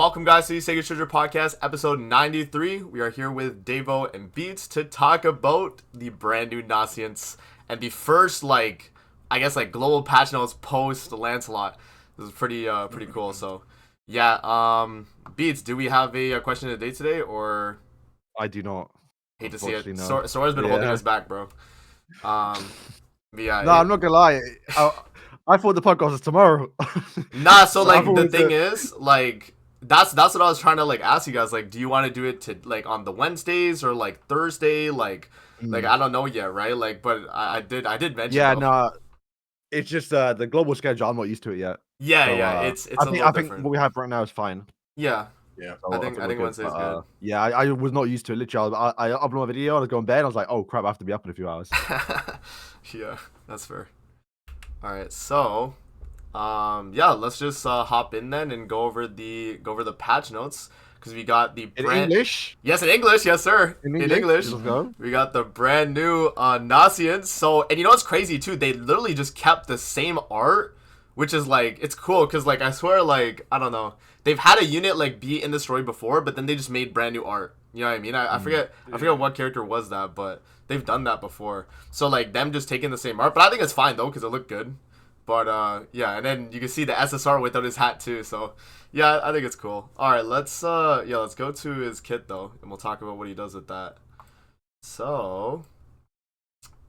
welcome guys to the Sega Treasure Podcast, episode 93. We are here with Davo and Beats to talk about the brand new Nasiens and the first, global patch notes post Lancelot. This is pretty cool. So, yeah, Beats, do we have a question of the day today, or? I do not. Hate to see it. No. Sora's been holding us back, bro. But yeah. No, I'm not gonna lie. I thought the podcast was tomorrow. Nah, so the thing is, that's what I was trying to ask you guys. Do you want to do it to on the Wednesdays or Thursday? I don't know yet, right? But I did mention. Yeah, no, it's just the global schedule. I'm not used to it yet. Yeah, so, yeah, it's I think what we have right now is fine. Yeah. Yeah, so I think Wednesday's good. Yeah, I was not used to it. Literally, I uploaded my video, I was going to bed, I was like, oh crap, I have to be up in a few hours. Yeah, that's fair. All right, so let's just hop in then and go over the patch notes, because we got the English. Yes, in English, yes sir. In English. Let's go. We got the brand new Nasiens. So, and you know what's crazy too? They literally just kept the same art, which is it's cool, because I swear, I don't know, they've had a unit be in the story before, but then they just made brand new art. You know what I mean? I forget what character was that, but they've done that before. So them just taking the same art, but I think it's fine though, because it looked good. But yeah, and then you can see the SSR without his hat too. So yeah, I think it's cool. All right, let's go to his kit though, and we'll talk about what he does with that. So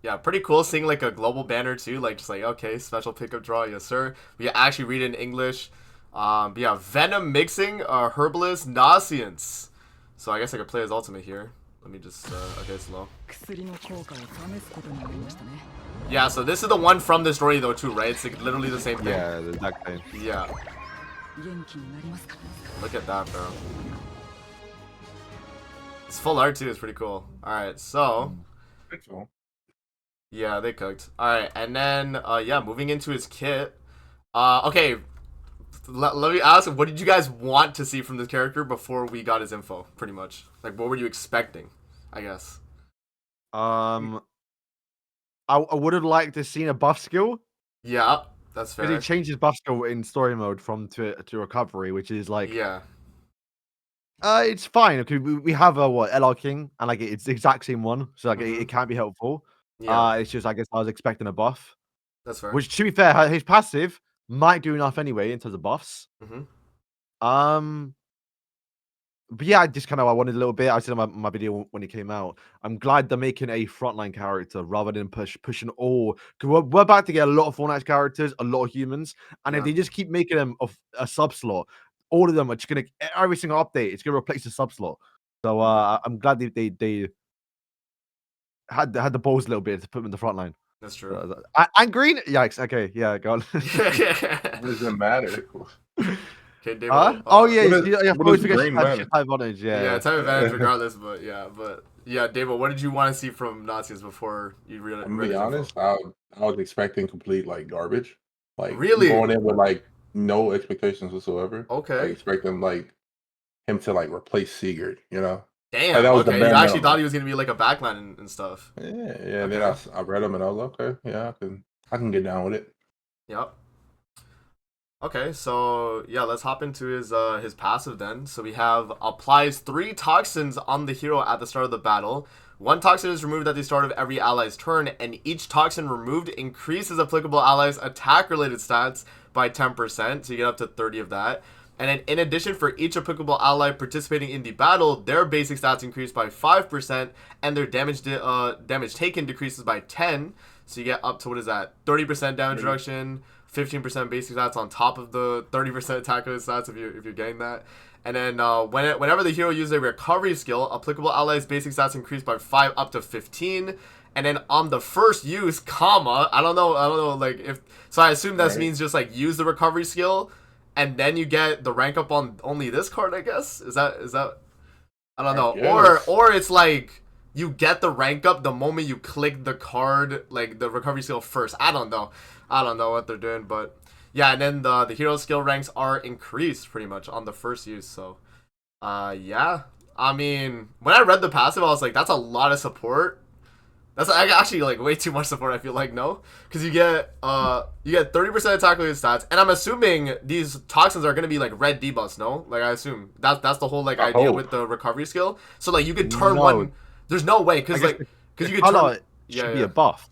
yeah, pretty cool seeing a global banner too, okay, special pickup draw, yes sir. We actually read it in English. But yeah, Venom mixing Herbalist Nasiens. So I guess I could play his ultimate here. Let me just okay, slow. Yeah, so this is the one from the story though too, right? It's literally the same thing. Yeah, the exact same. Yeah. Look at that, bro. It's full art too. It's pretty cool. All right, so. Yeah, they cooked. All right, and then yeah, moving into his kit. Okay. Let me ask, what did you guys want to see from this character before we got his info, pretty much? What were you expecting, I guess? I would have liked to seen a buff skill. Yeah, that's fair. Because he changed his buff skill in story mode from to recovery, which is yeah. It's fine. Okay, we have a LR King, and it's the exact same one, so it can be helpful. Yeah. It's just I guess I was expecting a buff. That's fair. Which, to be fair, his passive might do enough anyway in terms of buffs. But yeah, I just kind of I wanted a little bit. I said in my video when it came out, I'm glad they're making a frontline character rather than pushing all. Because we're about to get a lot of Fortnite characters, a lot of humans, and if they just keep making them a sub slot, all of them are just gonna every single update. It's gonna replace the sub slot. So I'm glad they had the balls a little bit to put them in the front line. That's true. And green, yikes. Okay, yeah, go on. What does it matter? Okay, Dave. Oh yeah, what is green type advantage. Yeah, type advantage regardless. But yeah, Dave. What did you want to see from Nazis before you really? I'm gonna be honest. I was expecting complete garbage. Really going in with no expectations whatsoever. Okay. I expecting him to replace Sigurd. You know. Damn. That was okay. You actually thought he was gonna be a backline and stuff. Yeah. Okay. Then I read him and I was like, okay, yeah, I can get down with it. Yep. Okay, so yeah, let's hop into his passive then. So we have applies 3 toxins on the hero at the start of the battle. 1 toxin is removed at the start of every ally's turn, and each toxin removed increases applicable allies' attack-related stats by 10%, so you get up to 30 of that. And then in addition, for each applicable ally participating in the battle, their basic stats increase by 5%, and their damage taken decreases by 10. So you get up to, what is that, 30% damage reduction, 15% basic stats on top of the 30% attack stats if you're getting that. And then whenever the hero uses a recovery skill, applicable allies' basic stats increase by 5 up to 15. And then on the first use, I don't know, if so I assume that means just use the recovery skill, and then you get the rank up on only this card, I guess. Is that I don't know. Or it's you get the rank up the moment you click the card, the recovery skill first. I don't know what they're doing, but yeah, and then the hero skill ranks are increased pretty much on the first use. So yeah. I mean, when I read the passive, I was like, that's a lot of support. That's actually like way too much support. I feel like no, because you get 30% attack related stats, and I'm assuming these toxins are gonna be like red debuffs. No, like I assume that's the whole like I idea hope. with the recovery skill. So like you could turn No. one. There's no way I because guess like the because you could turn. color Yeah, should be yeah. a buff.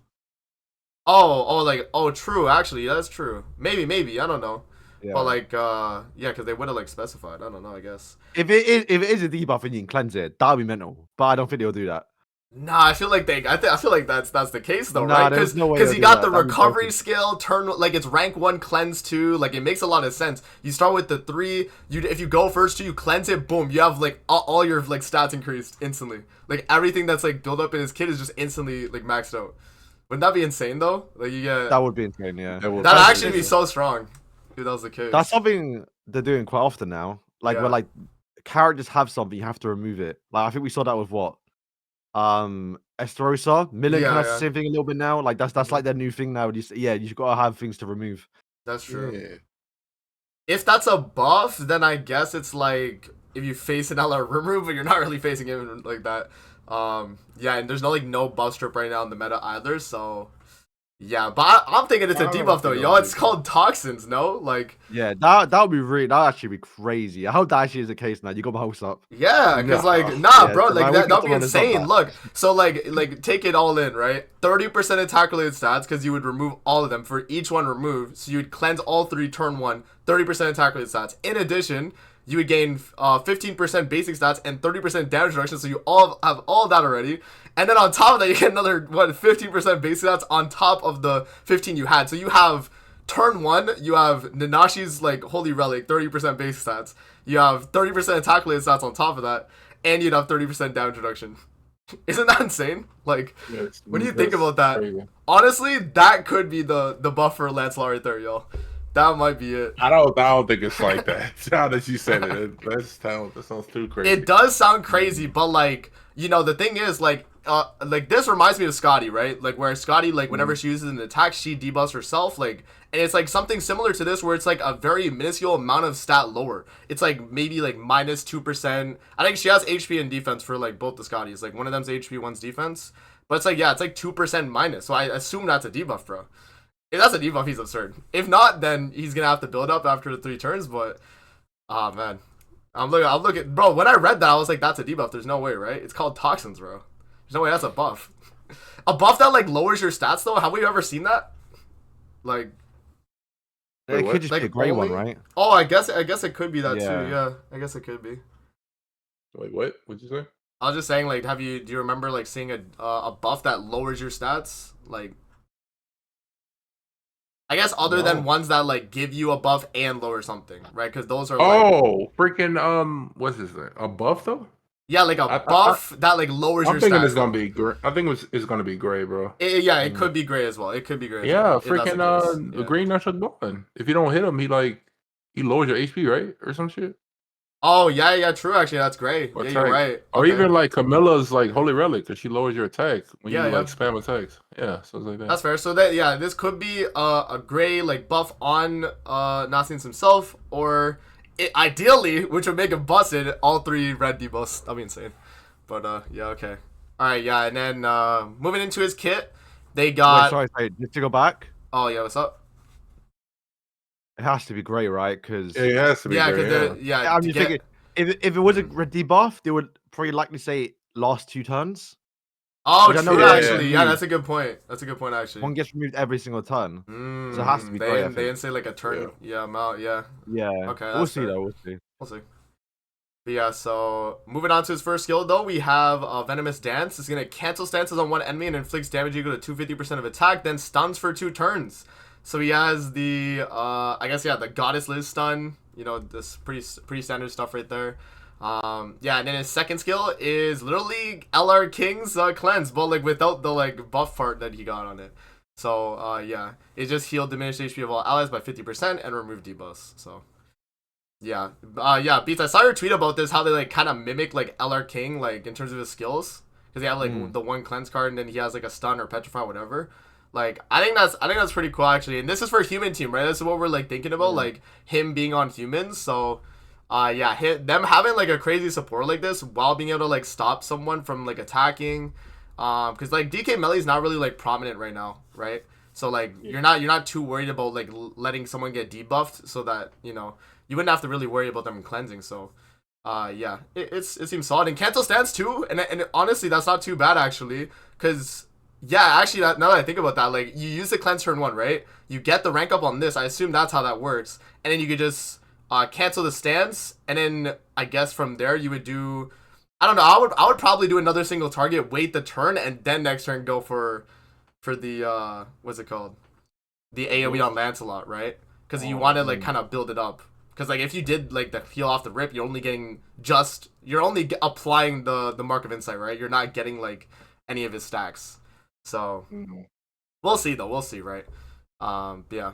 Oh, true. Actually, that's true. Maybe I don't know. Yeah. But like, yeah, because they would have like specified. I don't know. I guess. If it is a debuff and you can cleanse it, that'd be mental. But I don't think they'll do that. Nah, I feel like I feel like that's the case though, Nah, right? there's no way Because they'll you do got that. the That'd be recovery broken. skill, turn like it's rank 1 cleanse 2, like it makes a lot of sense. You start with the 3, if you go first 2, you cleanse it, boom, you have like all your like stats increased instantly. Like everything that's like built up in his kit is just instantly like maxed out. Wouldn't that be insane though? Like you get That would be insane, yeah. That would that'd be actually be insane. so strong if that was the case. That's something they're doing quite often now. Like Yeah. where like characters have something, you have to remove it. Like I think we saw that with what? Esterosa. Millen Yeah, kind of yeah. the same thing a little bit now. Like that's Mhm. like their new thing now. You gotta have things to remove. That's true. Yeah. If that's a buff, then I guess it's like if you face an LR remove, but you're not really facing him like that. Yeah, and there's no buff strip right now in the meta either, so yeah. But I'm thinking it's a I don't debuff though, think yo. it'll It's be called toxins, no? Like, Yeah, that would be really that would actually be crazy. I hope that actually is the case now. You got my hopes up. yeah, because No. like, nah, Yeah, bro, so like my that'd weakest be one is not insane. that. Look, so like take it all in, right? 30% attack related stats because you would remove all of them for each one removed. So you'd cleanse all 3 turn 1, 30% attack related stats. In addition, you would gain 15% basic stats and 30% damage reduction. So you all have all of that already. And then on top of that, you get another 15% basic stats on top of the 15 you had. So you have turn 1, you have Nanashi's like holy relic, 30% base stats. You have 30% attack related stats on top of that, and you'd have 30% damage reduction. Isn't that insane? Like, Yes, what do you think that's about that? crazy. Honestly, that could be the buff for Lancelot right there, yo. That might be it. I don't think it's like that. Now that you said it, that sounds too crazy. It does sound crazy, but like, the thing is like this reminds me of Scotty, right? Like where Scotty, like whenever she uses an attack, she debuffs herself, like, and it's like something similar to this where it's like a very minuscule amount of stat lower. It's like maybe like minus 2%. I think she has HP and defense for like both the Scotties. Like one of them's HP, one's defense. But it's like, yeah, it's like 2% minus. So I assume that's a debuff, bro. If that's a debuff, he's absurd. If not, then he's gonna have to build up after the 3 turns. But oh man, I'm looking, bro. When I read that, I was like, that's a debuff. There's no way, right? It's called toxins, bro. There's no way that's a buff. A buff that like lowers your stats though. Have we ever seen that? Like, Wait, It what? could just like be a grey one, only- right? oh, I guess it could be that Yeah. too. Yeah, I guess it could be. Wait, what? What'd you say? I was just saying, like, do you remember like seeing a buff that lowers your stats? Like, I guess other than No. ones that like give you a buff and lower something, right? Because those are like, Oh, freaking what's his name? A buff though? yeah, like a I- buff that like lowers I'm your thinking stats. it's gonna be gray. I think it's gonna be gray, bro. Yeah, it could be gray as well. It could be gray. As Yeah, well, if that's the freaking case. Yeah. green natural bond. If you don't hit him, he lowers your HP, right, or some shit. Oh yeah, true. Actually, that's great. Or Yeah, you're attack. right. Or Okay. even like Camilla's like holy relic, because she lowers your attack when Yeah, you yeah. like spam attacks. Yeah, so it's like that. That's fair. So that this could be a gray like buff on Nasiens himself, or ideally, which would make him busted, all 3 red debuffs. That'd be insane. But yeah, okay. All right, yeah, and then moving into his kit, they Wait, got. sorry, just to go back. Oh yeah, what's up? It has to be grey, right? Because Yeah, it has to be Yeah, gray. because Yeah. yeah, I'm to just get- thinking if it was a red debuff, they would probably likely say last 2 turns. Oh, which I know true. they Actually, yeah, do. that's a good point. That's a good point. Actually. One gets removed every single turn. So it has to be They gray, I didn't, they think. didn't say like a turn. Yeah, amount. Yeah. Yeah. Okay, We'll that's see fair. though. We'll see. We'll see. But yeah, so moving on to his first skill though, we have Venomous Dance. It's gonna cancel stances on one enemy and inflicts damage equal to 250% of attack, then stuns for 2 turns. So he has the I guess the Goddess Liz stun. This pretty standard stuff right there. Yeah, and then his second skill is literally LR King's cleanse, but like without the like buff part that he got on it. So yeah, it just healed diminished HP of all allies by 50% and removed debuffs. So. Yeah, Beats, I saw your tweet about this, how they like kind of mimic like LR King like in terms of his skills, because they have like the one cleanse card and then he has like a stun or petrify, whatever. Like I think that's pretty cool actually, and this is for human team, right? This is what we're like thinking about, like him being on humans. So, them having like a crazy support like this while being able to like stop someone from like attacking, Because like DK Melee is not really like prominent right now, right? So like you're not too worried about like letting someone get debuffed, so that you wouldn't have to really worry about them cleansing. So, yeah, it seems solid, and cancel stance too, and honestly that's not too bad actually, because yeah, actually now that I think about that, like you use the cleanse turn 1, right? You get the rank up on this. I assume that's how that works, and then you could just cancel the stance, and then I guess from there you would do. I don't know. I would probably do another single target, wait the turn, and then next turn go for the what's it called? The AoE on Lancelot, right? Because you want to like kind of build it up. Because like if you did like the heal off the rip, you're only applying the mark of insight, right? You're not getting like any of his stacks. So we'll see though. We'll see, right? Yeah.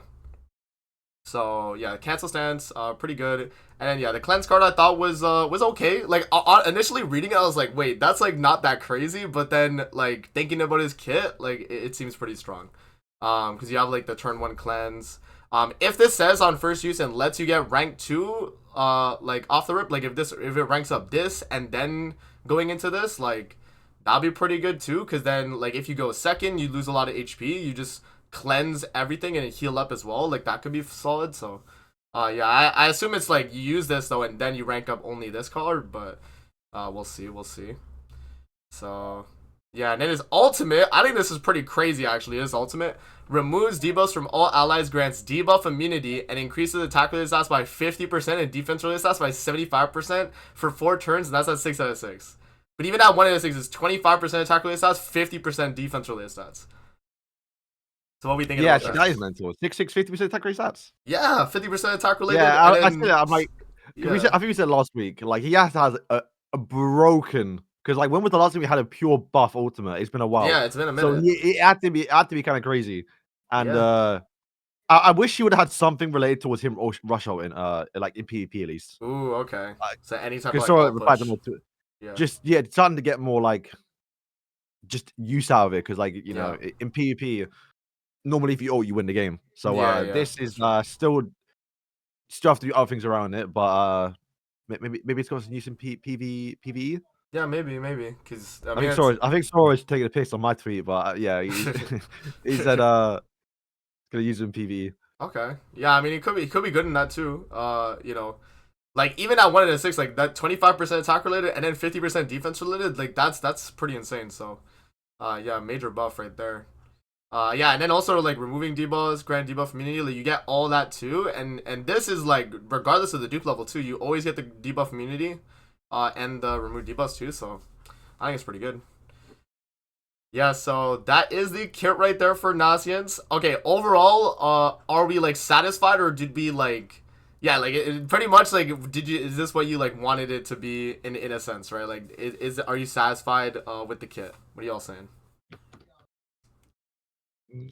So yeah, cancel stance, pretty good. And then yeah, the cleanse card I thought was okay. Like initially reading it, I was like, wait, that's like not that crazy. But then like thinking about his kit, like it seems pretty strong. Because you have like the turn 1 cleanse. If this says on first use and lets you get rank 2, like off the rip, like if it ranks up this and then going into this, like that'd be pretty good too. Because then like if you go second, you lose a lot of HP. You just cleanse everything and heal up as well. Like that could be solid. So yeah, I assume it's like you use this though and then you rank up only this card, but we'll see. So yeah, and then his ultimate, I think this is pretty crazy actually. His ultimate removes debuffs from all allies, grants debuff immunity, and increases attack related stats by 50% and defense related stats by 75% for 4 turns, and that's at 6 out of 6. But even at 1 out of 6 is 25% attack related stats, 50% defense related stats. So what we thinking about that? Yeah, that is mental. 50% attack rate stats. Yeah, 50% attack related. Yeah, I then, said that. I'm like, yeah. I think we said last week, like he has to have a broken. Because like when was the last time we had a pure buff ultimate? It's been a while. Yeah, it's been a So minute. it had to be kind of crazy. And I wish he would have had something related towards him or rush out in like in PvP at least. Ooh, okay. So any type of Because like push. Yeah. Starting to get more like just use out of it. Because like you know in PvP, normally if you ult, you win the game. So this is still have to do other things around it, but maybe it's got some use in PvE. Yeah, maybe. Because I think Sora is taking a piss on my tweet, but yeah, he said gonna use it in PvE. Okay. Yeah, I mean it could be good in that too. Like even at 1 out of 6, like that 25% attack related and then 50% defense related, like that's pretty insane. So yeah, major buff right there. Yeah, and then also like removing debuffs, grant debuff immunity, like you get all that too, and this is like regardless of the dupe level too, you always get the debuff immunity, and the remove debuffs too. So I think it's pretty good. Yeah, so that is the kit right there for Nasiens. Okay, overall, are we like satisfied or did we like? Yeah, like pretty much like is this what you like wanted it to be in a sense, right? Like are you satisfied with the kit? What are y'all saying?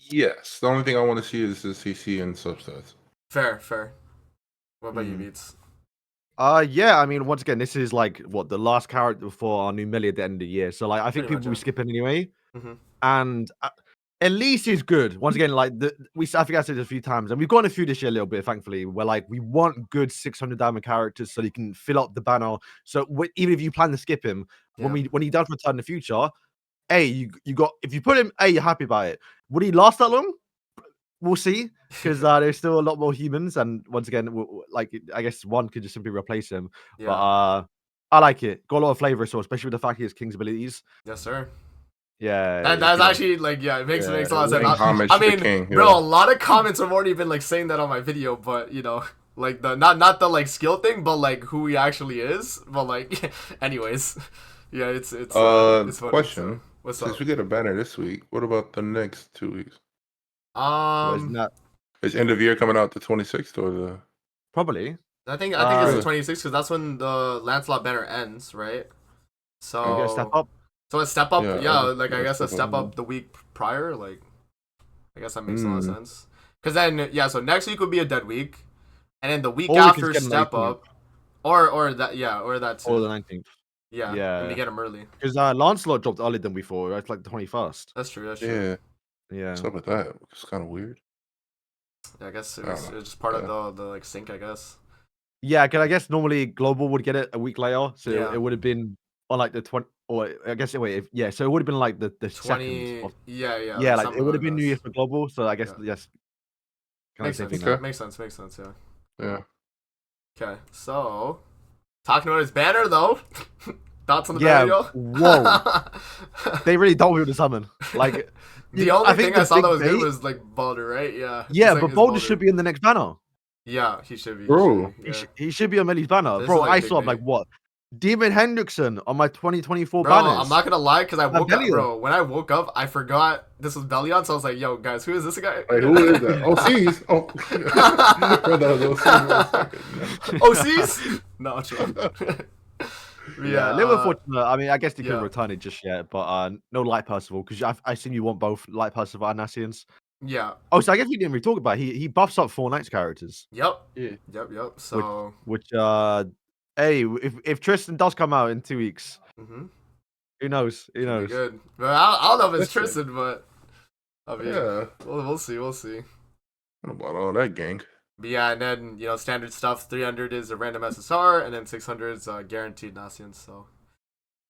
Yes. The only thing I want to see is the CC and substats. Fair. What about you, Beats? Yeah, I mean, once again, this is like what the last character for our new melee at the end of the year. So like, I think people will be skipping anyway. And at least he's good. Once again, like I think I said it a few times, and we've gotten a few this year a little bit, thankfully. Where like we want good 600 diamond characters so you can fill up the banner. So even if you plan to skip him, when he does return in the future, you got if you put him, you're happy about it. Would he last that long? We'll see, because there's still a lot more humans, and once again, like I guess one could just simply replace him. Yeah. But I like it. Got a lot of flavor, so especially with the fact he has King's abilities. Yes, sir. Yeah, that's actually like it makes a lot of sense. I mean, King, bro, a lot of comments have already been like saying that on my video, but like the not the like skill thing, but like who he actually is. But like, anyways, yeah, it's funny. Question. So, what's up? Since we get a banner this week, what about the next 2 weeks? Is end of year coming out the 26th or the? Probably. I think it's the 26th because that's when the Lancelot banner ends, right? So get a step up. So a step up, like I guess a step up the week prior, like I guess that makes a lot of sense. Because then so next week would be a dead week, and then the week after step up, or that too. Or the 19th. Yeah, and we get them early. Because Lancelot dropped earlier than before, right? Like the 21st. That's true. Yeah. What's up with that? It's kind of weird. Yeah, I guess it was just part of the like sync, I guess. Yeah, because I guess normally Global would get it a week later, so it would have been on like the or I guess wait, yeah. So it would have been like the second 20. of Yeah, yeah, like like it something would have like been New this. Year for global. So I guess Yeah, yes, kind of makes same thing sense. now. Okay. Makes sense. Makes sense. Yeah. Yeah. Okay, so talking about his banner though. Thoughts on the banner, Yeah. yo? Whoa. They really don't do the summon. Like, The I only think thing I the saw that big was good bait. was like Balder, right? Yeah, just Yeah, like but his Boulder Balder. should be in the next banner. Yeah, he should be. He should Bro. be. Yeah. He should be on Melly's banner, This is bro. like I big saw like bait. what Demon Hendrickson on my 2024 Bro, I'm banners. not gonna lie, because I woke up, Bellion. bro. When I woke up, I forgot this was Bellion, so I was like, "Yo, guys, who is this guy?" Wait, who is that? OCs? Oh, bro, that was OCs for a second. OCs? No, chill. Yeah, a little uh, unfortunate. I mean, I guess they couldn't yeah, return it just yet, but no Light Percival because I assume you want both Light Percival and Nasiens. yeah, Oh, so I guess we didn't really talk about it. He buffs up Four Knights characters, yep, Yeah. yep. which So, which hey, if Tristan does come out in 2 weeks, mhm, who knows? Who should be knows? good. But I don't know if it's Listen. Tristan, but I mean, Yeah. we'll see, we'll see. What about all that gang? But yeah, and then standard stuff. 300 is a random SSR, and then 600 is guaranteed Nasians. So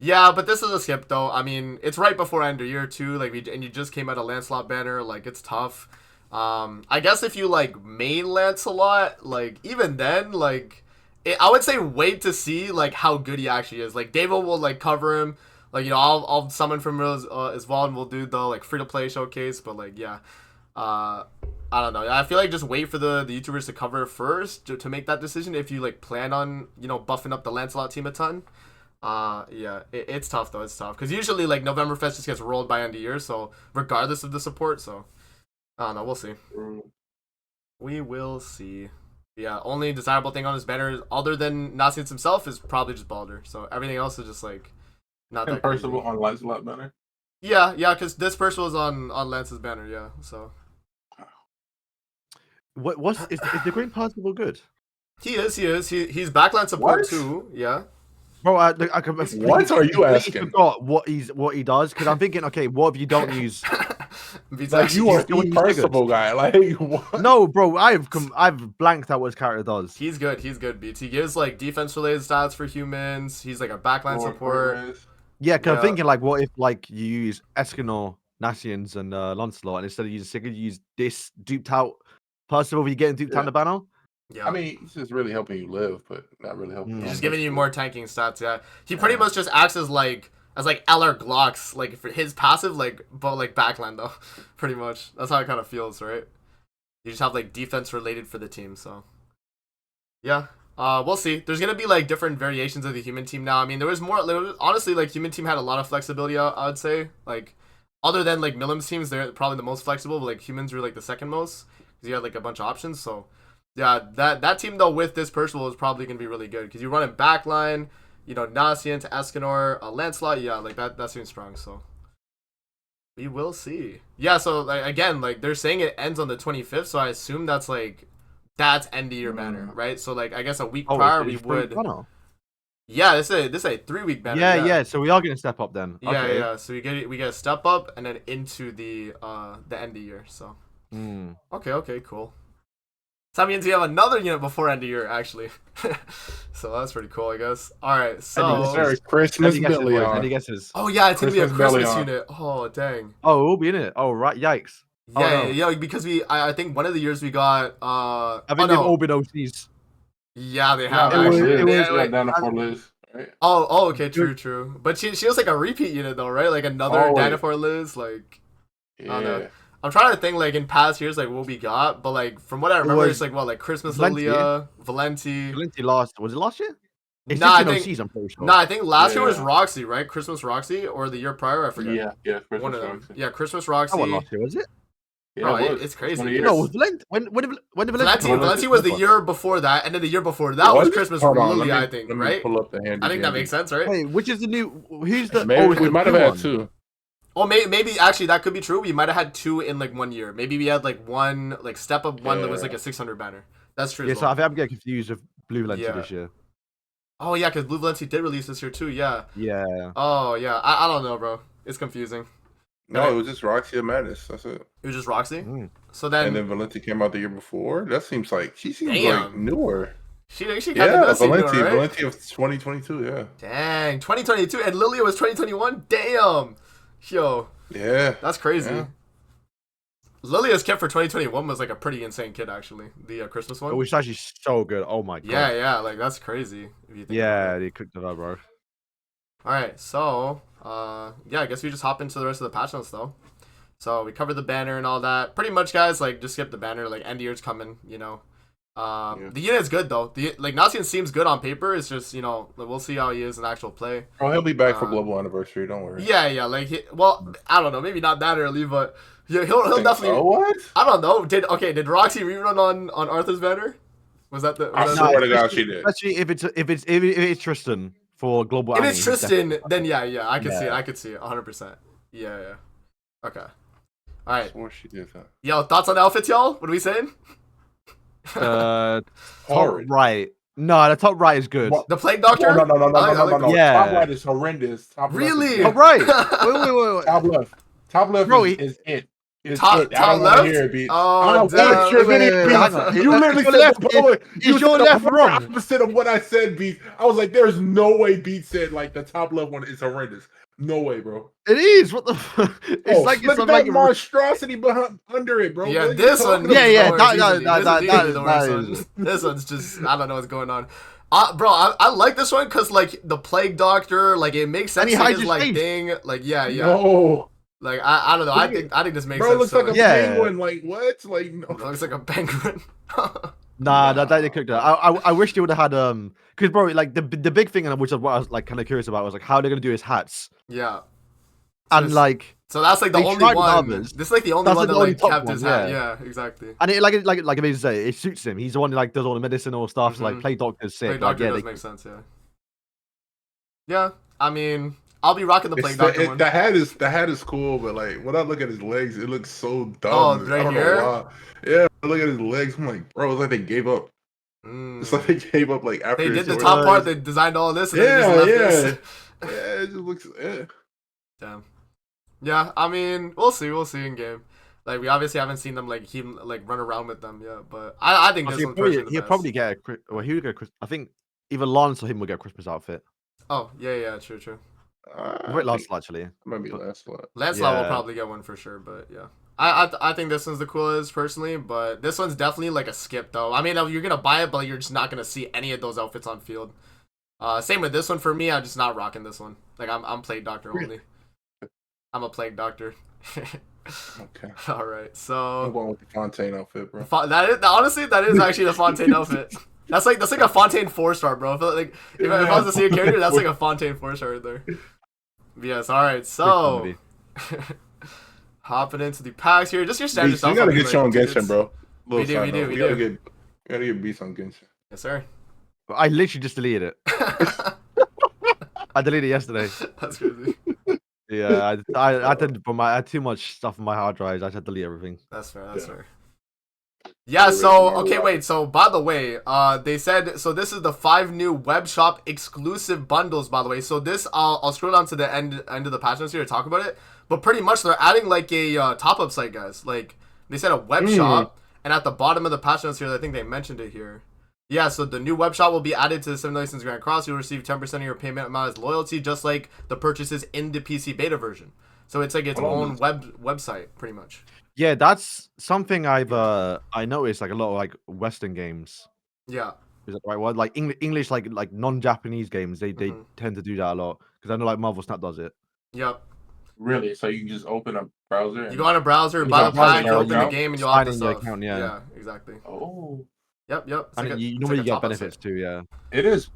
yeah, but this is a skip though. I mean, it's right before end of year too. Like and you just came out of Lancelot banner. Like it's tough. I guess if you like main Lancelot, like even then, like I would say wait to see like how good he actually is. Like David will like cover him. Like I'll summon from as well, and we'll do the like free to play showcase. But like yeah, I don't know. I feel like just wait for the YouTubers to cover it first to make that decision if you like plan on buffing up the Lancelot team a ton. Yeah, it's tough though. It's tough because usually like Novemberfest just gets rolled by end of year, so regardless of the support, so I don't know. We'll see. We will see. Yeah, only desirable thing on his banner, other than Nasiens himself, is probably just Balder. So everything else is just like not And that crazy. Percival on Lancelot banner. Yeah, because this person was on Lance's banner. Yeah, so Is the Green Percival good? he is. He's backline support What? too. Yeah. Bro, I What are you completely asking? forgot what he does because I'm thinking, okay, what if you don't use? Beats Like actually- you are still E use Percival guy. Like what? No, bro, I've blanked out what his character does. He's good. He's good. Beats. He gives like defense related stats for humans. He's like a backline More support. progress. Yeah, because I'm Yeah. thinking like, what if like you use Escanor, Nasiens, and Lancelot, and instead of using Sigurd, you use this duped out Percival. You getting duped out Yeah. in the banner. Yeah. I mean, it's just really helping you live, but not really helping. Mm. you He's on just giving you Percival. more tanking stats. Yeah. He pretty Yeah. much just acts as like LR Glocks, like for his passive, like but like backline though. Pretty much. That's how it kind of feels, right? You just have like defense related for the team. So yeah. We'll see. There's gonna be like different variations of the human team now. I mean, honestly, like human team had a lot of flexibility. I would say, like, other than like Millim's teams, they're probably the most flexible. But like humans were like the second most because you had like a bunch of options. So yeah, that team though with this Percival is probably gonna be really good because you run in backline, Nasian to Escanor, Lancelot. Yeah, like that seems strong. So we will see. Yeah. So like again, like they're saying it ends on the 25th. So I assume that's end of year banner, right? So like I guess a week prior we would. Yeah, this is a 3-week banner. Yeah. So we are gonna step up then. Yeah, Okay. yeah. So we get a step up and then into the end of year. So Mm. okay, cool. So that means we have another unit before end of year actually. So that's pretty cool, I guess. All right, so Very Christmas Any guesses, boys? Billion. Any guesses? oh yeah, it's gonna be a Christmas Christmas Bellion. unit. Oh dang. Oh, we'll be in it. Oh, right. Yikes. Oh, Yeah, no. yeah, because I think one of the years we got I oh, think they've no. all been OCs. Yeah, they Yeah, have it was- actually. it was- Yeah, got wait. down to 4 Liz, right? Oh, okay, true. But she was like a repeat unit though, right? Like another Oh, wait. Dinosaur Liz, like I don't know. Yeah. I'm trying to think like in past years like what we got, but like from what I remember, was it's like what, like Christmas Valenti. Lilia, Valenti. Valenti was it last year? It's Nah, just I been think- OCs, I'm pretty sure. No, I think last year was Yeah. Roxy, right? Christmas Roxy, or the year prior, I forget. Yeah, Christmas One of them. Roxy. Yeah, Christmas That Roxy. wasn't last year, was it? Yeah, Bro, it was. it's crazy. 20 Yes. years. No, it was Valenti. When did Valenti Valenti, come out? Valenti was the year before that, and then the year before that was Christmas Hold on, Lilia, let me- I think, let me right? Pull up the handy I think that dandy. makes sense, right? Wait, which is the new? Who's the? Maybe it's we the might have new had one. 2. Oh, maybe actually that could be true. We might have had 2 in like 1 year. Maybe we had like one like step up one that was Yeah. like a 600 banner. That's true. Yeah, as so I well. think I'm getting confused with Blue Valenti Yeah. this year. Oh yeah, because Blue Valenti did release this year too. Yeah. Yeah. Oh yeah. I don't know, bro. It's confusing. No, it was just Roxy and Madness. That's it. It was just Roxy. Mm. So then, And then Valenti came out the year before. That seems like she seems like Damn. newer. She kind of Yeah, does seem new, Valencia. right? Valencia of 2022. Yeah. Dang, 2022, and Lilia was 2021. Damn, yo, Yeah. that's crazy. Yeah. Lilia's kit for 2021 was like a pretty insane kit, actually. The Christmas one. It was actually so good. Oh my Yeah, god. yeah, like that's crazy if you think Yeah, about it. they cooked it up, bro. All right, so yeah, I guess we just hop into the rest of the patch notes though. So we covered the banner and all that. Pretty much, guys, like just skip the banner. Like end year's coming, you know. The unit's good though. The like Nasiens seems good on paper. It's just we'll see how he is in actual play. Oh, he'll be back for global anniversary. Don't worry. Yeah, like well, I don't know, maybe not that early, but yeah, he'll definitely. So what? I don't know. Did Roxy rerun on Arthur's banner? Was that the? I Was swear that to God, she did. Especially if it's Tristan for global. if it's Tristan, then yeah, I can see it. Yeah. I could see it 100%. Yeah. Okay. All right. I swore she did that. Yo, thoughts on the outfits, y'all? What are we saying? Top Horrid. right. No, the top right is good. What? The Plague Doctor? No. I like the- Yeah. Top right is horrendous. Top left is Really? good. Top right. Wait. Top left. Top left Bro, is it. It's Top- it. I top don't want left? to hear it, B. Oh, I don't damn. want your Wait, video, wait, B. hang on. You literally Is your said left- the polar- is you your said the left polar wrong? opposite of what I said, B. I was like, there's no way Beat said like the top left one is horrendous. No way, bro. It is. What the? It's Oh, like look it's at like that monstrosity behind under it, bro. Yeah, What are you this one. talking Yeah, about? yeah, This is that- easily that the is- worst that one. is- This one's just I don't know what's going on. Bro, I like this one because like the Plague Doctor, like it makes sense And he to hides his his like face. thing. Like yeah. No. Like I don't know. I think this makes Bro, sense. looks to like a it. Yeah. penguin. Like what? Like no. Looks like a penguin. Nah, that they cooked it. I wish they would have had because bro, like the big thing, and which is what I was like kind of curious about, was like how they're gonna do his hats, Yeah. and it's- like So that's like the they only tried with one. others. This is like the only That's one like that the only like top kept one, his hat. yeah. Yeah, exactly. and like I say, it suits him. He's the one who like does all the medicinal stuff. So, like Mhm. play doctor's sick. Plague Like, Doctor yeah, does they, make sense. Yeah. Yeah, I mean, I'll be rocking the Plague Doctor one. The hat is cool, but like when I look at his legs, it looks so dumb. Oh, right I don't here? know why. Yeah, I look at his legs. I'm like, bro, it's like they gave up. It's like they gave up. Like after They did his the short- top part. They designed all this. And then Yeah, they just left yeah. this. Yeah, it just looks. Damn. Yeah, I mean, we'll see in game. Like we obviously haven't seen them like run around with them yet, but I think this one's personally the he'll best. probably get he would get I think either Lance or him will get a Christmas outfit. Oh yeah, true. Wait, Lance actually. Maybe Lancelot. Lancelot will Yeah. probably get one for sure, but yeah. I think this one's the coolest personally, but this one's definitely like a skip though. I mean, you're gonna buy it, but you're just not gonna see any of those outfits on field. Same with this one for me. I'm just not rocking this one. Like I'm Plague Doctor only. I'm a Plague Doctor. Okay. All right, I'm so going with the Fontaine outfit, bro. that is honestly that is actually the Fontaine outfit. That's like a Fontaine 4-star, bro. I feel like if I was to see a character, that's like a Fontaine 4-star right there. But yes, all right, so hopping into the packs here, just your standard Beats, stuff. we gotta I mean, get you on like, Genshin, tickets. bro. We do. We gotta get beats on Genshin. Yes, sir. I literally just deleted it. I deleted it yesterday. That's crazy. Yeah, I had too much stuff on my hard drives. I had to delete everything. That's fair. Yeah. fair. Yeah, so okay, wait. So by the way, they said so. This is the 5 new web shop exclusive bundles. By the way, so this I'll scroll down to the end of the patch notes here to talk about it. But pretty much they're adding like a top up site, guys. Like they said a web shop, and at the bottom of the patch notes here, I think they mentioned it here. Yeah, so the new web shop will be added to the 7 Nasiens Grand Cross. You'll receive 10% of your payment amount as loyalty, just like the purchases in the PC beta version. So it's like its own website, pretty much. Yeah, that's something I noticed like a lot of like Western games. Yeah. Is that the right word? Like English, like non-Japanese games, they tend to do that a lot because I know like Marvel Snap does it. Yep. Really? So you can just open a browser? You go on a browser, buy the browser pack, you open the account, game, and you'll have sign the in your stuff. account, yeah. Yeah, exactly. Oh, Yep. It's And like you it's normally like a get top-up benefits site. too, yeah. it is.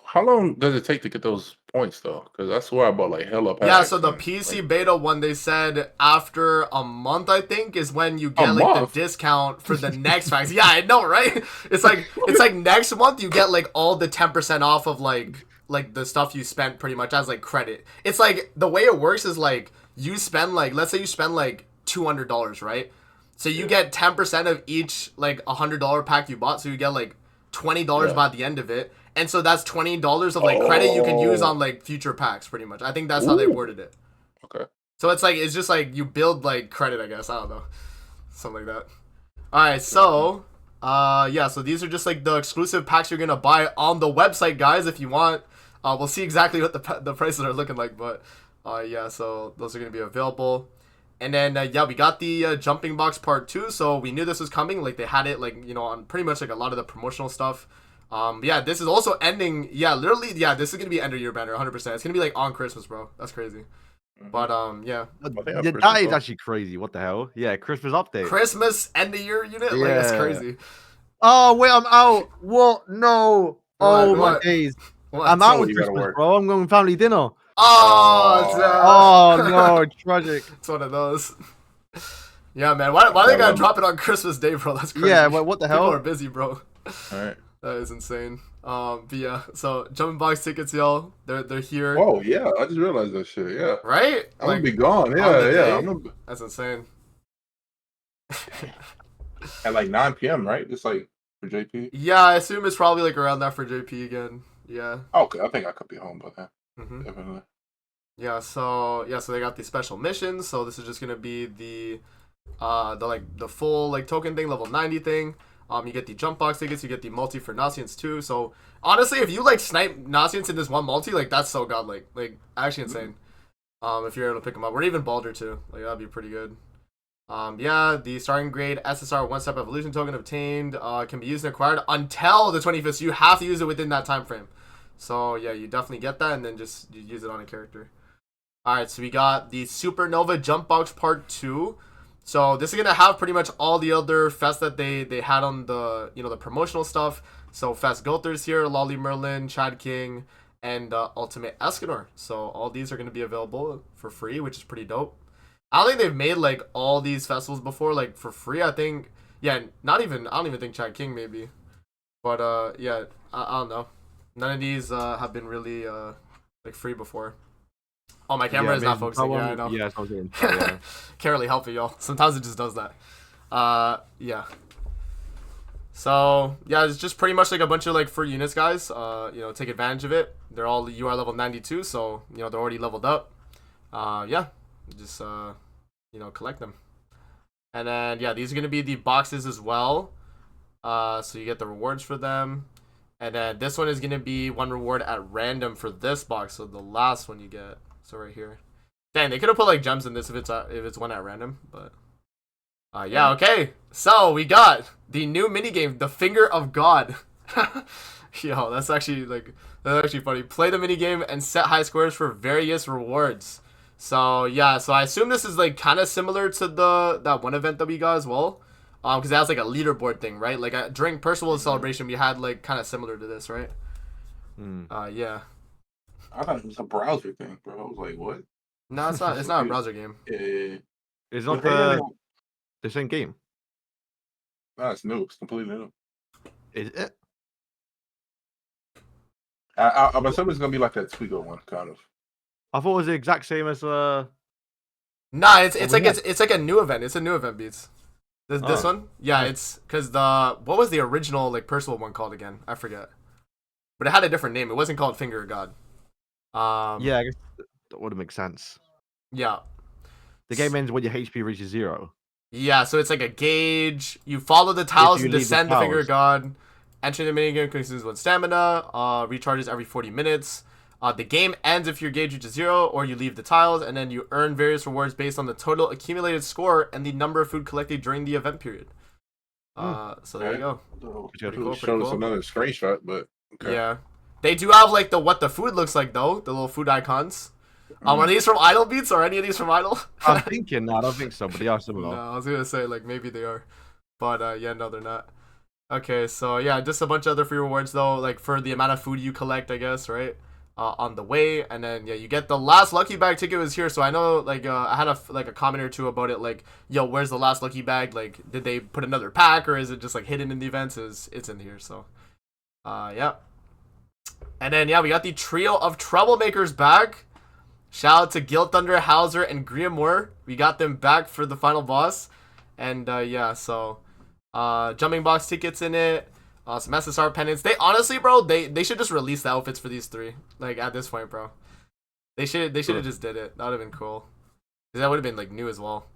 How long does it take to get those points though? Because I swear I bought like hella packs. Yeah, so the and, PC like, beta one, they said after a month, I think, is when you get A like month? the discount for the next packs. Yeah, I know, right? It's like next month you get like all the 10% off of like the stuff you spent pretty much as like credit. It's like the way it works is like you spend like, let's say you spend like $200, right? So you get 10% of each like $100 pack you bought, so you get like $20 by the end of it. And so that's $20 of like credit you can use on like future packs pretty much. I think that's how they worded it. Okay. So it's just like you build like credit, I guess. I don't know. Something like that. Alright, so Yeah, so these are just like the exclusive packs you're gonna buy on the website, guys. If you want, we'll see exactly what the prices are looking like, but yeah, so those are gonna be available. And then yeah, we got the jumping box part 2, so we knew this was coming. Like they had it like on pretty much like a lot of the promotional stuff. Yeah, this is also ending. Yeah, literally, yeah, this is gonna be end of year banner, 100%. It's gonna be like on Christmas, bro. That's crazy. But yeah, Yeah, that is actually crazy. What the hell? Yeah, Christmas update. Christmas end of year unit, like that's Yeah. crazy. Oh wait, I'm out. What? No. Oh my What? days. What? I'm out Oh, on you gotta Christmas, work. bro. I'm going family dinner. Oh, Oh no, tragic. It's one of those. Yeah, man. Why they gotta drop it on Christmas Day, bro? That's crazy. Yeah, what the hell? People are busy, bro. All right. That is insane. But yeah, so jumping box tickets, y'all. They're here. Oh yeah, I just realized that shit. Yeah, Right? I'm gonna be gone. on the Yeah, day? yeah. I'm gonna That's insane. at like 9 p.m. Right? Just like for JP. Yeah, I assume it's probably like around that for JP again. Yeah. Okay, I think I could be home by then. hmm Definitely. Yeah. So they got these special missions. So this is just gonna be the full like token thing, level 90 thing. You get the jump box tickets, you get the multi for Nasiens too. So honestly, if you like snipe Nasiens in this one multi, like that's so godlike, like actually insane. If you're able to pick them up, or even Balder too, like that'd be pretty good. Yeah, the starting grade SSR one step evolution token obtained can be used and acquired until the 25th. So you have to use it within that time frame. So yeah, you definitely get that, and then just you use it on a character. All right, so we got the Supernova Jump Box Part 2. So this is gonna have pretty much all the other fests that they had on the the promotional stuff. So Fest Gother's here, Lolly Merlin, Chad King, and Ultimate Escanor. So all these are gonna be available for free, which is pretty dope. I don't think they've made like all these festivals before like for free. I think I don't even think Chad King maybe. But yeah, I don't know. None of these have been really like free before. Oh, my camera is not focusing. Yeah, I know. Yeah, I was doing. Yeah. Can't really help it, y'all. Sometimes it just does that. Yeah. So yeah, it's just pretty much like a bunch of like free units, guys. Take advantage of it. They're all UR level 92, so they're already leveled up. Yeah, just collect them. And then yeah, these are gonna be the boxes as well. So you get the rewards for them. And then this one is gonna be one reward at random for this box. So the last one you get. So right here. Dang, they could have put like gems in this if it's one at random, but yeah, okay. So we got the new minigame, the Finger of God. Yo, that's actually funny. Play the minigame and set high scores for various rewards. So yeah, so I assume this is like kind of similar to that one event that we got as well. Because it has like a leaderboard thing, right? Like during Percival's celebration, we had like kind of similar to this, right? Yeah. I thought it was a browser thing, bro. I was like, what? No, it's not. It's not a browser game. Yeah. It's not the same game. No, it's new. It's completely new. Is it? I'm assuming it's gonna be like that Twigo one, kind of. I thought it was the exact same as Nah, it's like a new event. It's a new event, Beats. This one? Yeah, it's because what was the original like Percival one called again? I forget. But it had a different name. It wasn't called Finger of God. Yeah, I guess that would make sense. Yeah. The game ends when your HP reaches 0. Yeah, so it's like a gauge. You follow the tiles and leave the descend the Finger of tiles. God. Entering the minigame consumes 1 stamina. Recharges every 40 minutes. The game ends if your gauge reaches 0, or you leave the tiles, and then you earn various rewards based on the total accumulated score and the number of food collected during the event period. So there you go. Pretty cool. Showed us another screenshot, but okay. Yeah, they do have like what the food looks like though, the little food icons. Are these from Idle, Beats, or any of these from Idle? I'm thinking that. I don't think so, but they are No, similar. I was gonna say like maybe they are, but yeah, no, they're not. Okay, so yeah, just a bunch of other free rewards though, like for the amount of food you collect, I guess, right? On the way, and then yeah, you get the last lucky bag ticket was here. So I know like I had a comment or two about it, like, yo, where's the last lucky bag? Like, did they put another pack, or is it just like hidden in the events? It's in here. So yeah. And then yeah, we got the trio of troublemakers back. Shout out to Guild Thunder, Hauser, and Griamore. We got them back for the final boss. And yeah, so jumping box tickets in it. Some SSR pendants. They honestly, bro, they should just release the outfits for these 3. Like at this point, bro. They should have just did it. That would have been cool. 'Cause that would have been like new as well.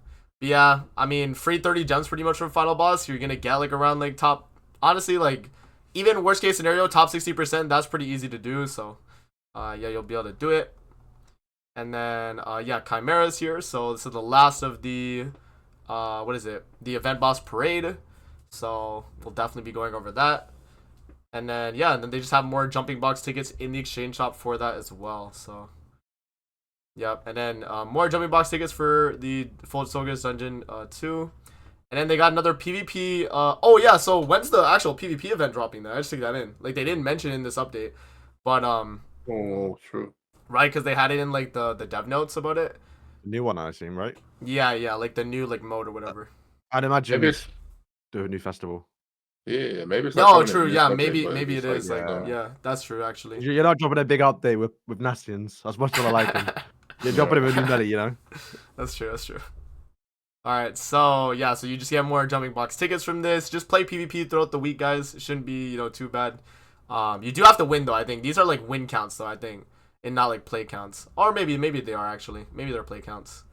But yeah, I mean, free 30 gems pretty much from final boss. You're gonna get like around like top honestly, like, even worst case scenario, top 60%, that's pretty easy to do. So, yeah, you'll be able to do it. And then, yeah, Chimera's here. So this is the last of the, what is it? The event boss parade. So we'll definitely be going over that. And then, yeah, and then they just have more jumping box tickets in the exchange shop for that as well. So, yep. And then more jumping box tickets for the Full Sogus Dungeon 2. And then they got another PvP. Oh, yeah, so when's the actual PvP event dropping there? I just took that in. Like, they didn't mention it in this update. But, Oh, true. right, because they had it in, like, the dev notes about it. The new one, I assume, right? Yeah, like the new, like, mode or whatever. I'd imagine Maybe it's do a new festival. maybe it's not No, coming in true, this yeah, update, but maybe it it's is. Like, yeah. yeah, that's true, actually. You're not dropping a big update with Nasiens, as much as I like him. You're dropping him a new melody, you know? That's true. Alright, so yeah, so you just get more jumping box tickets from this. Just play PvP throughout the week, guys. It shouldn't be, too bad. You do have to win though, I think. These are like win counts though, I think. And not like play counts. Or maybe they are actually. Maybe they're play counts.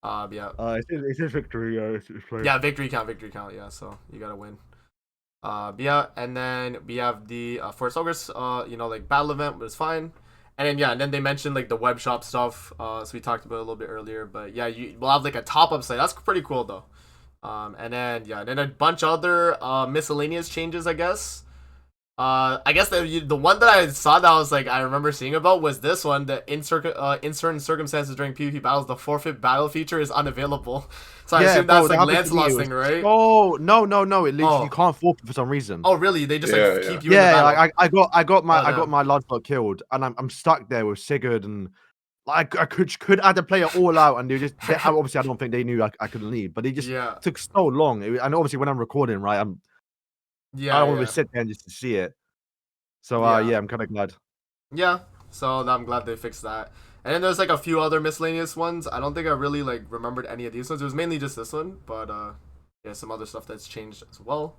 Yeah. It's a victory, Yeah, victory count, yeah, so you gotta win. Yeah, and then we have the Forest Ogres, like battle event, but it's fine. And then yeah, and then they mentioned like the web shop stuff. So we talked about it a little bit earlier, but yeah, we'll have like a top up site. That's pretty cool though. And then yeah, then a bunch of other miscellaneous changes, I guess. I guess the one that I saw that I was like I remember seeing about was this one. That in certain circumstances during PvP battles, the forfeit battle feature is unavailable. So I assume that's like Lancelot's thing, right? Oh no! It literally you can't forfeit for some reason. Oh really? They just keep you in the yeah. battle. I got my Lancelot killed, and I'm stuck there with Sigurd, and like I could add a player all out, and obviously I don't think they knew I couldn't leave, but it just took so long. And obviously when I'm recording, right, I don't want to sit there and just to see it. So yeah, I'm kind of glad. Yeah, so I'm glad they fixed that. And then there's like a few other miscellaneous ones. I don't think I really like remembered any of these ones. It was mainly just this one, but yeah, some other stuff that's changed as well.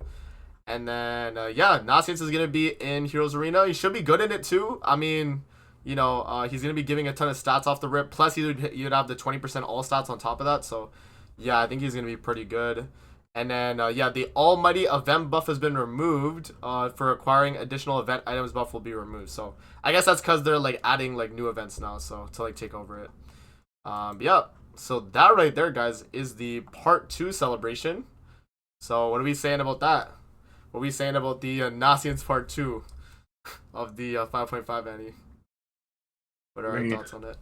And then yeah, Nasiens is gonna be in Heroes Arena. He should be good in it too. I mean, he's gonna be giving a ton of stats off the rip. Plus, you'd have the 20% all stats on top of that. So yeah, I think he's gonna be pretty good. And then, yeah, the Almighty event buff has been removed. For acquiring additional event items buff will be removed. So I guess that's because they're like adding like new events now, so to like take over it. Yeah. So that right there, guys, is the part 2 celebration. So what are we saying about that? What are we saying about the Nasiens part 2 of the 5.5 Annie? What are our thoughts on it?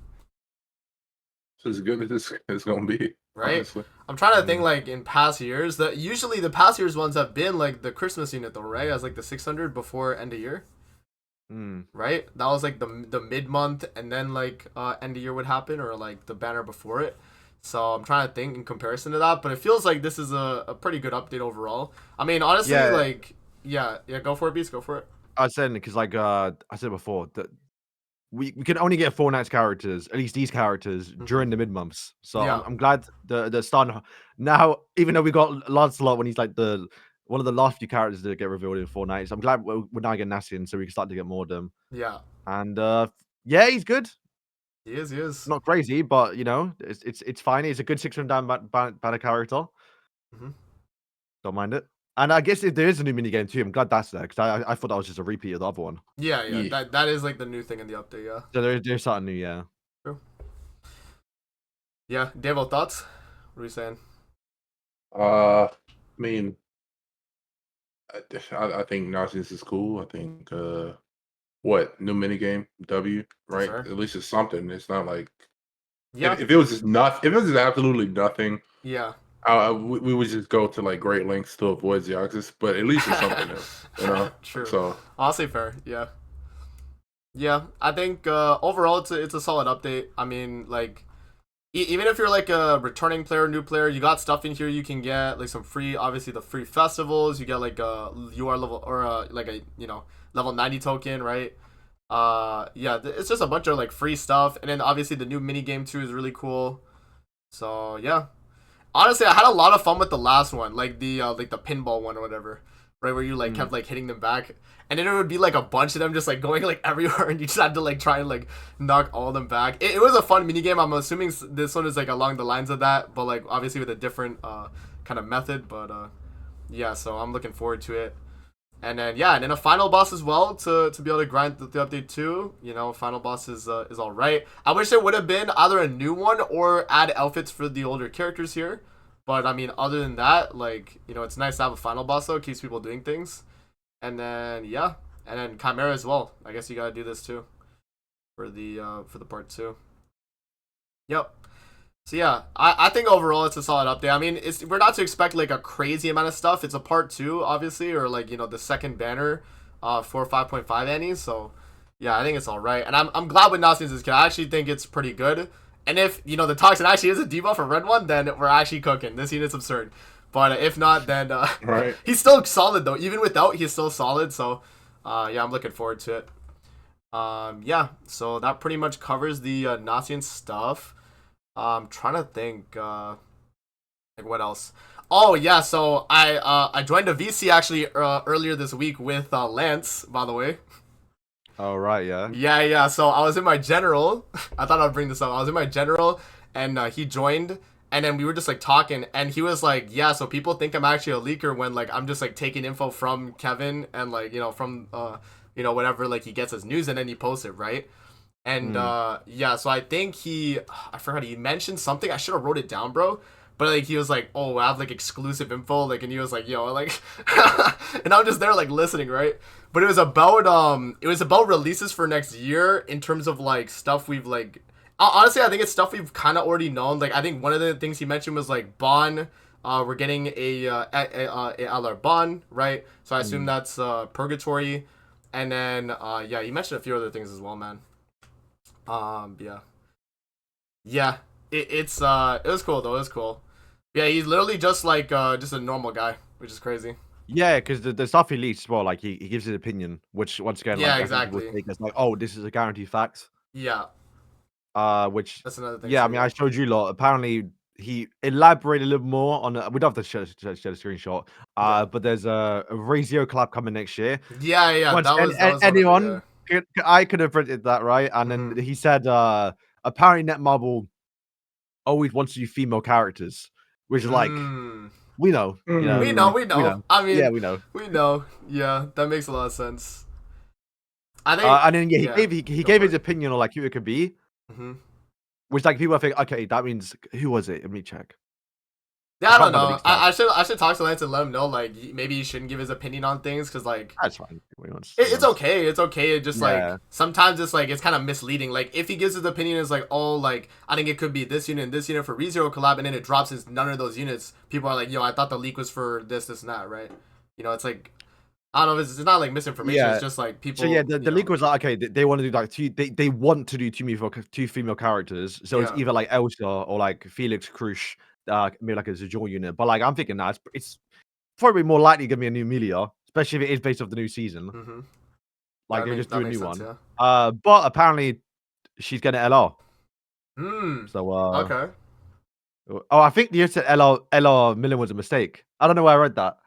It's as good as it's gonna be. Right? Honestly. I'm trying to think like in past years that usually the past years ones have been like the Christmas unit though, right? As like the 600 before end of year. Right? That was like the mid month, and then like end of year would happen, or like the banner before it. So I'm trying to think in comparison to that, but it feels like this is a pretty good update overall. I mean, honestly, like yeah, go for it, Beast, go for it. I was saying because like I said before that we can only get 4 nights characters, at least these characters, during the mid months. So Yeah. I'm glad the starting now, even though we got Lancelot when he's like one of the last few characters that get revealed in 4 nights. I'm glad we're now getting Nasiens, so we can start to get more of them. Yeah. And yeah, he's good. He is. Not crazy, but it's fine. He's a good 600 down banner character. Don't mind it. And I guess if there is a new minigame too, I'm glad that's there, because I thought that was just a repeat of the other one. Yeah. That is like the new thing in the update, yeah. So there's something new, yeah. True. Yeah, Devo, thoughts? What are you saying? I mean, I think Nasiens is cool. I think what new minigame W, right? Sure. At least it's something. It's not like if it was just if it was just absolutely nothing, yeah, we would just go to like great lengths to avoid Xeoxys, but at least it's something else, True. So honestly, fair. Yeah. I think overall it's a solid update. I mean, like even if you're like a returning player, new player, you got stuff in here you can get, like some free, obviously the free festivals. You get like a UR level or like a level 90 token, right? Yeah, it's just a bunch of like free stuff, and then obviously the new mini game too is really cool. So yeah, honestly, I had a lot of fun with the last one, like the pinball one or whatever, right? Where you like kept like hitting them back, and then it would be like a bunch of them just like going like everywhere, and you just had to like try and like knock all of them back. It was a fun mini game. I'm assuming this one is like along the lines of that, but like obviously with a different kind of method. But yeah, so I'm looking forward to it. And then yeah, and then a final boss as well to be able to grind the update too. You know, final boss is all right. I wish there would have been either a new one or add outfits for the older characters here. But I mean, other than that, like, you know, it's nice to have a final boss though. It keeps people doing things. And then yeah, and then Chimera as well. I guess you gotta do this too for the part 2. Yep. So yeah, I think overall it's a solid update. I mean, we're not to expect like a crazy amount of stuff. It's a part 2, obviously, or like, you know, the second banner for 5.5 annies. So yeah, I think it's all right. And I'm glad with Nasiens is good. I actually think it's pretty good. And if, you know, the Toxin actually is a debuff for red one, then we're actually cooking. This unit's absurd. But if not, then Right. he's still solid though. Even without, he's still solid. So yeah, I'm looking forward to it. Yeah, so that pretty much covers the Nasiens stuff. I'm trying to think, like what else? Oh yeah, so I joined a VC actually earlier this week with Lance, by the way. Oh right, yeah. Yeah. So I was in my general. I thought I'd bring this up. I was in my general, and he joined, and then we were just like talking, and he was like, "Yeah, so people think I'm actually a leaker when like I'm just like taking info from Kevin and like, you know, from you know, whatever like he gets as news, and then he posts it, right?" And yeah, so I think I forgot, he mentioned something. I should have wrote it down, bro. But like he was like, "Oh, I have like exclusive info," like, and he was like, "Yo," like, and I'm just there like listening, right? But it was about releases for next year in terms of like stuff we've like. Honestly, I think it's stuff we've kind of already known. Like I think one of the things he mentioned was like Bond. We're getting a LR Bond, right? So I assume that's Purgatory, and then yeah, you mentioned a few other things as well, man. Yeah, it was cool though. It was cool. Yeah, he's literally just like just a normal guy, which is crazy. Yeah, because the stuff he leaks as well, like he gives his opinion, which once again, Yeah, like I exactly. think people take as like, oh, this is a guaranteed fact. Yeah, Which that's another thing. yeah, I too, mean, yeah. I showed you a lot. Apparently, he elaborated a little more on. We'd have to share the screenshot. Yeah. But there's a Razio collab coming next year. Yeah, Once that again, was one of anyone the, I could have printed that right, and then he said, apparently Netmarble always wants to do female characters, which is like we know, you know, we know. we know. I mean, Yeah, we know. we know. Yeah, that makes a lot of sense. I think. And then yeah, he gave his it. opinion on like who it could be, Mm-hmm. which like people think, okay, that means who was it? Let me check. Yeah, I don't can't remember the know. exact- I should talk to Lance and let him know like maybe he shouldn't give his opinion on things because like That's fine. it's okay. It's okay. It just Yeah. like sometimes it's like it's kind of misleading. Like if he gives his opinion is like, oh, like I think it could be this unit and this unit for ReZero collab, and then it drops as none of those units. People are like, yo, I thought the leak was for this, and that, right? You know, it's like I don't know. It's not like misinformation. Yeah. It's just like people. So yeah, the leak was like, okay, they want to do like they want to do two female characters. So it's Yeah. either like Elsa or like Felix Krush, maybe like a Zajor unit. But like I'm thinking that it's probably more likely gonna be a new Melia, especially if it is based off the new season. Mm-hmm. Like they just do a new sense, one. Yeah. But apparently she's getting LR. So Okay. oh, I think the said LR Millen was a mistake. I don't know where I read that.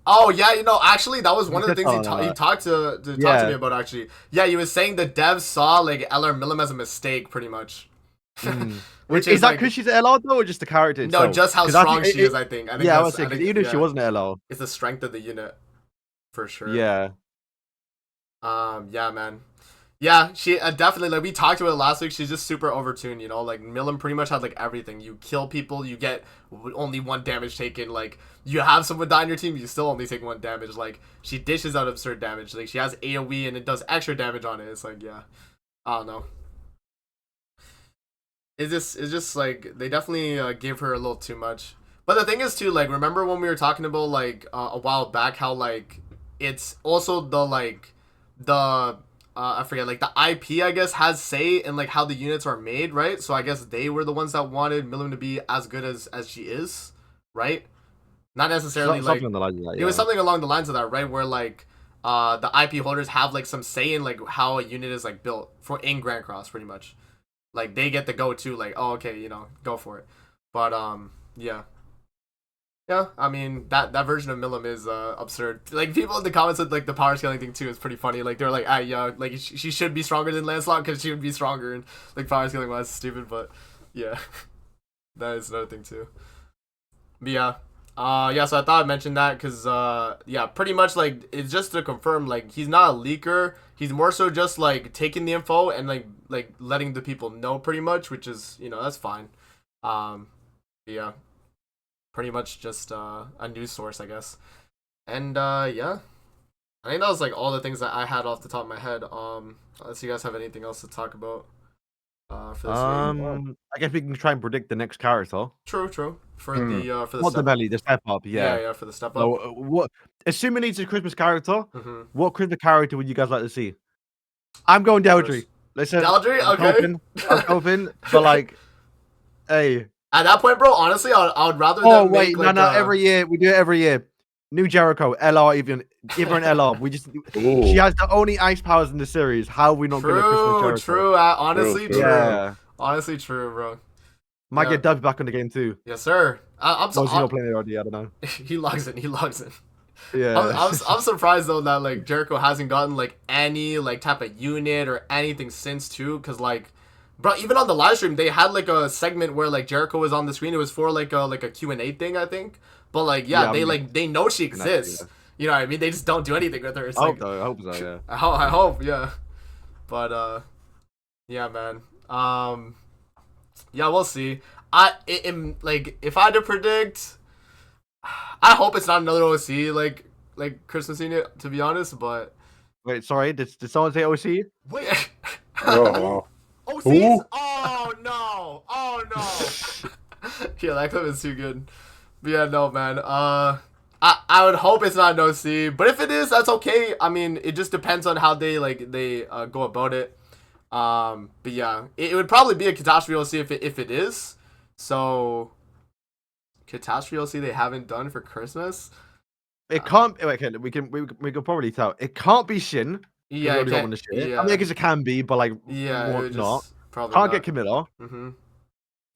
Oh yeah, you know, actually that was one of the said things he something like talked to talk to Yeah. me about. Actually, yeah, he was saying the devs saw like LR Milam as a mistake, pretty much. Which Is that like, because she's an LR though, or just the character itself? no, just how 'Cause I strong think she is. I think. Yeah, I was saying, even if she wasn't an LR. it's the strength of the unit, for sure. Yeah. Yeah, man. Yeah, she definitely, like we talked about it last week. She's just super overtuned, you know. Like Milam pretty much had like everything. You kill people, you get only one damage taken. Like you have someone die on your team, you still only take one damage. Like she dishes out absurd damage. Like she has AOE and it does extra damage on it. It's like yeah, I don't know. It's just like they definitely gave her a little too much. But the thing is too, like remember when we were talking about like a while back how like it's also the like the I forget, like the IP I guess has say in like how the units are made, right? So I guess they were the ones that wanted Milim to be as good as she is, right? Not necessarily like Something along the lines of that, it was yeah. something along the lines of that, right? Where like the IP holders have like some say in like how a unit is like built for in Grand Cross, pretty much. Like they get the go to like, oh okay, you know, go for it. But yeah. Yeah, I mean that version of Milim is absurd. Like people in the comments said like the power scaling thing too is pretty funny. Like they're like, ah yeah, like she should be stronger than Lancelot because she would be stronger, and like power scaling was stupid, but yeah, that is another thing too. But yeah, Yeah, so I thought I'd mention that because, yeah, pretty much, like, it's just to confirm, like, he's not a leaker. He's more so just, like, taking the info and, like letting the people know pretty much, which is, that's fine. Um, yeah, pretty much just, a news source, I guess. And, yeah, I think that was, like, all the things that I had off the top of my head. Unless you guys have anything else to talk about, for this week. I guess we can try and predict the next character. True. For the Not the step belly, the step up. yeah, Yeah. for the step So, up. what? Assuming it's a Christmas character, Mm-hmm. what Christmas character would you guys like to see? I'm going Deldry. Listen, Deldry, I was okay. hoping, but like, hey. At that point, bro, honestly, I would rather Oh them wait, make like no, every year we do it every year. New Jericho, LR, even give her an LR. We just she has the only ice powers in the series. How are we not gonna Christmas Jericho? True. Honestly, true. Yeah. Honestly, true, bro. Might get dubbed back on the game too. Yes, sir. I'm so. Was he not playing it already? I don't know. He logs in. Yeah. I'm surprised though that like Jericho hasn't gotten like any like type of unit or anything since too, because like, bro, even on the live stream they had like a segment where like Jericho was on the screen. It was for like a Q&A thing, I think. But like, yeah, they know she exists. You know what I mean? They just don't do anything with her. It's I like, hope so. Yeah. I hope, yeah. But yeah, man. Yeah, we'll see. I am like, if I had to predict, I hope it's not another OC like Christmas unit, to be honest. But Wait, sorry, did someone say OC? wait, Oh, OCs? Who? Oh no! Yeah, that clip is too good. But yeah, no, man. I would hope it's not an OC, but if it is, that's okay. I mean, it just depends on how they go about it. But yeah, it would probably be a catastrophe OC if it is. So catastrophe OC they haven't done for Christmas. It can't. Wait, okay, we can probably tell. It can't be Shin. 'Cause we Yeah, already got can't- one this year. yeah. I mean, I guess it can be, but like, Yeah, it more would not. just probably Can't not. get Camilla. Mm-hmm.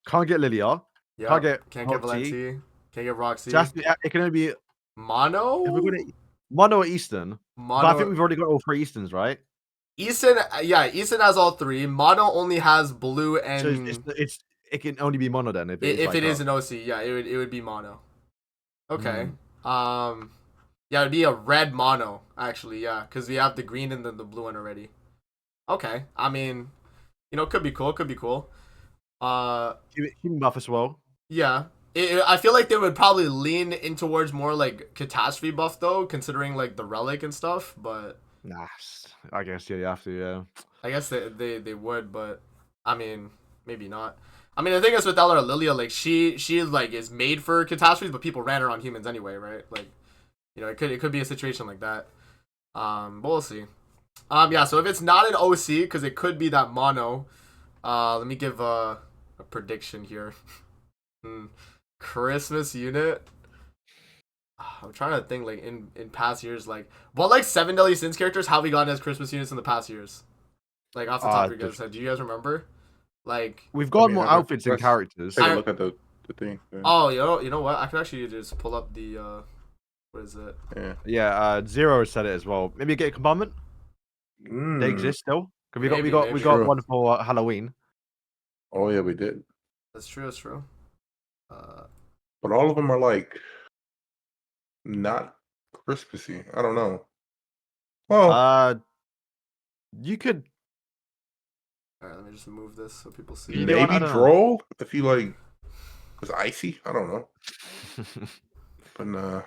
Can't get Lilia. Yeah. Can't get Can't get Roxy. Valenti. Can't get Roxy. It can only be Mono. if we're gonna Mono or Eastern. Mono. But I think we've already got all three Easterns, right? Easton, yeah, Easton has all three. Mono only has blue and. So it can only be Mono then if it if like it is that. an OC, yeah, it would be mono. Okay. Mm. Yeah, it'd be a red mono actually, yeah, because we have the green and then the blue one already. Okay, I mean, could be cool. Human buff as well. Yeah. I feel like they would probably lean in towards more like catastrophe buff though, considering like the relic and stuff. But Nah, I guess yeah, you have to. Yeah. I guess they would, but I mean, maybe not. I mean, the thing is with Ella or Lilia, like she like is made for catastrophes, but people ran her on humans anyway, right? Like, it could be a situation like that. But we'll see. Yeah. So if it's not an OC, because it could be that mono. Let me give a prediction here. Christmas unit. I'm trying to think like in past years, like what like 7 Deadly Sins characters have we gotten as Christmas units in the past years? Like off the top of your guys' head, do you guys remember? Like we've got more outfits and characters. Take a look at the thing. Yeah. Oh, you know what? I can actually just pull up the what is it? Yeah. Zero said it as well. Maybe get a compartment. They exist still. Cause we got one for Halloween. Oh yeah, we did. That's true. But all of them are like not Christmassy. I don't know. Well, you could. All right, let me just move this so people see. Maybe Droll if you like was icy. I don't know. But nah.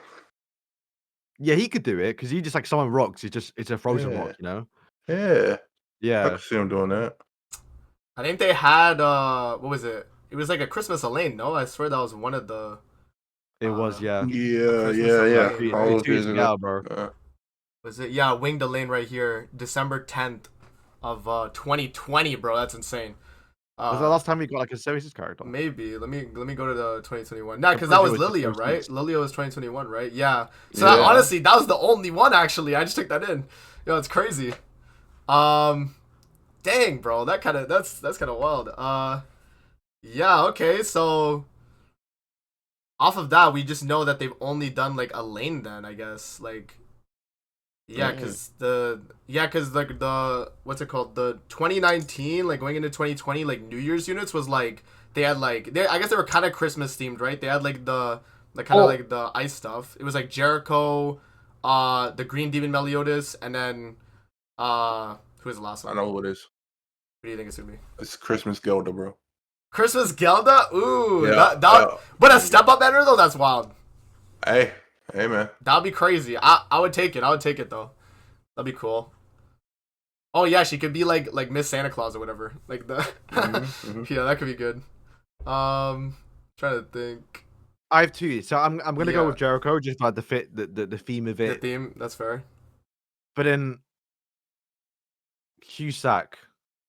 Yeah, he could do it because he just like someone rocks. It's a frozen rock, Yeah. Yeah. I could see him doing that. I think they had what was it? It was like a Christmas Elaine. No, I swear that was one of the. It was, yeah. Yeah. All those bro. Was it? Yeah, Winged Elaine right here, December 10th of 2020, bro. That's insane. Was that the last time we got like a services character? Maybe. Let me go to the 2021. Nah, because that was Lilia, right? Lilia was 2021, right? Yeah. So honestly, that was the only one actually. I just took that in. It's crazy. Dang, bro. That's kind of wild. Yeah. Okay. So off of that, we just know that they've only done like a lane. Then I guess like. Yeah, because like the what's it called, the 2019 like going into 2020 like New Year's units was like they had like I guess they were kind of Christmas themed, right? They had like the like kind of Oh. like the ice stuff. It was like Jericho, the Green Demon Meliodas, and then who is the last I one? know who it is. What do you think it's gonna be? It's Christmas Gilda, bro. Christmas Gelda? Ooh, Yeah, that yeah. but a step up banner though, that's wild. Hey, man. That'd be crazy. I would take it. I would take it though. That'd be cool. Oh yeah, she could be like Miss Santa Claus or whatever. Like the yeah, that could be good. Trying to think. I have two. So I'm gonna go Yeah. with Jericho, just like the fit, the theme of The it. theme, that's fair. But then Cusack,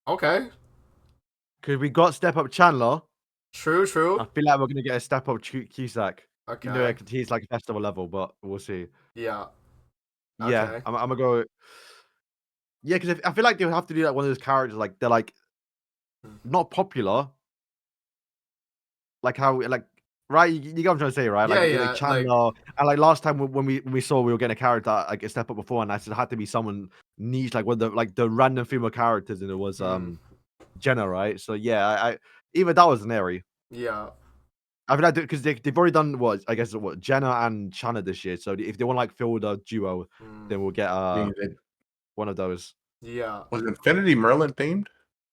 Okay. because we got step up Chandler. True, I true. feel like we're gonna get a step up Cusack. You know, Okay. like, he's like a festival level, but we'll see. Yeah. Yeah, Okay. I'm gonna go. Yeah, because I feel like they would have to do like one of those characters, like they're like not popular, like how like right. You get what I'm trying to say, right? Yeah, Like yeah. like Chandler, and like last time when we saw we were getting a character like a step up before, and I said it had to be someone niche, like one of the random female characters, and it was Jenna, right? So yeah, I either that was an Airy. Yeah. I feel like because they've already done what I guess what Jenna and Shanna this year. So if they want like fill the duo, then we'll get one of those. Yeah. Was Infinity Merlin themed?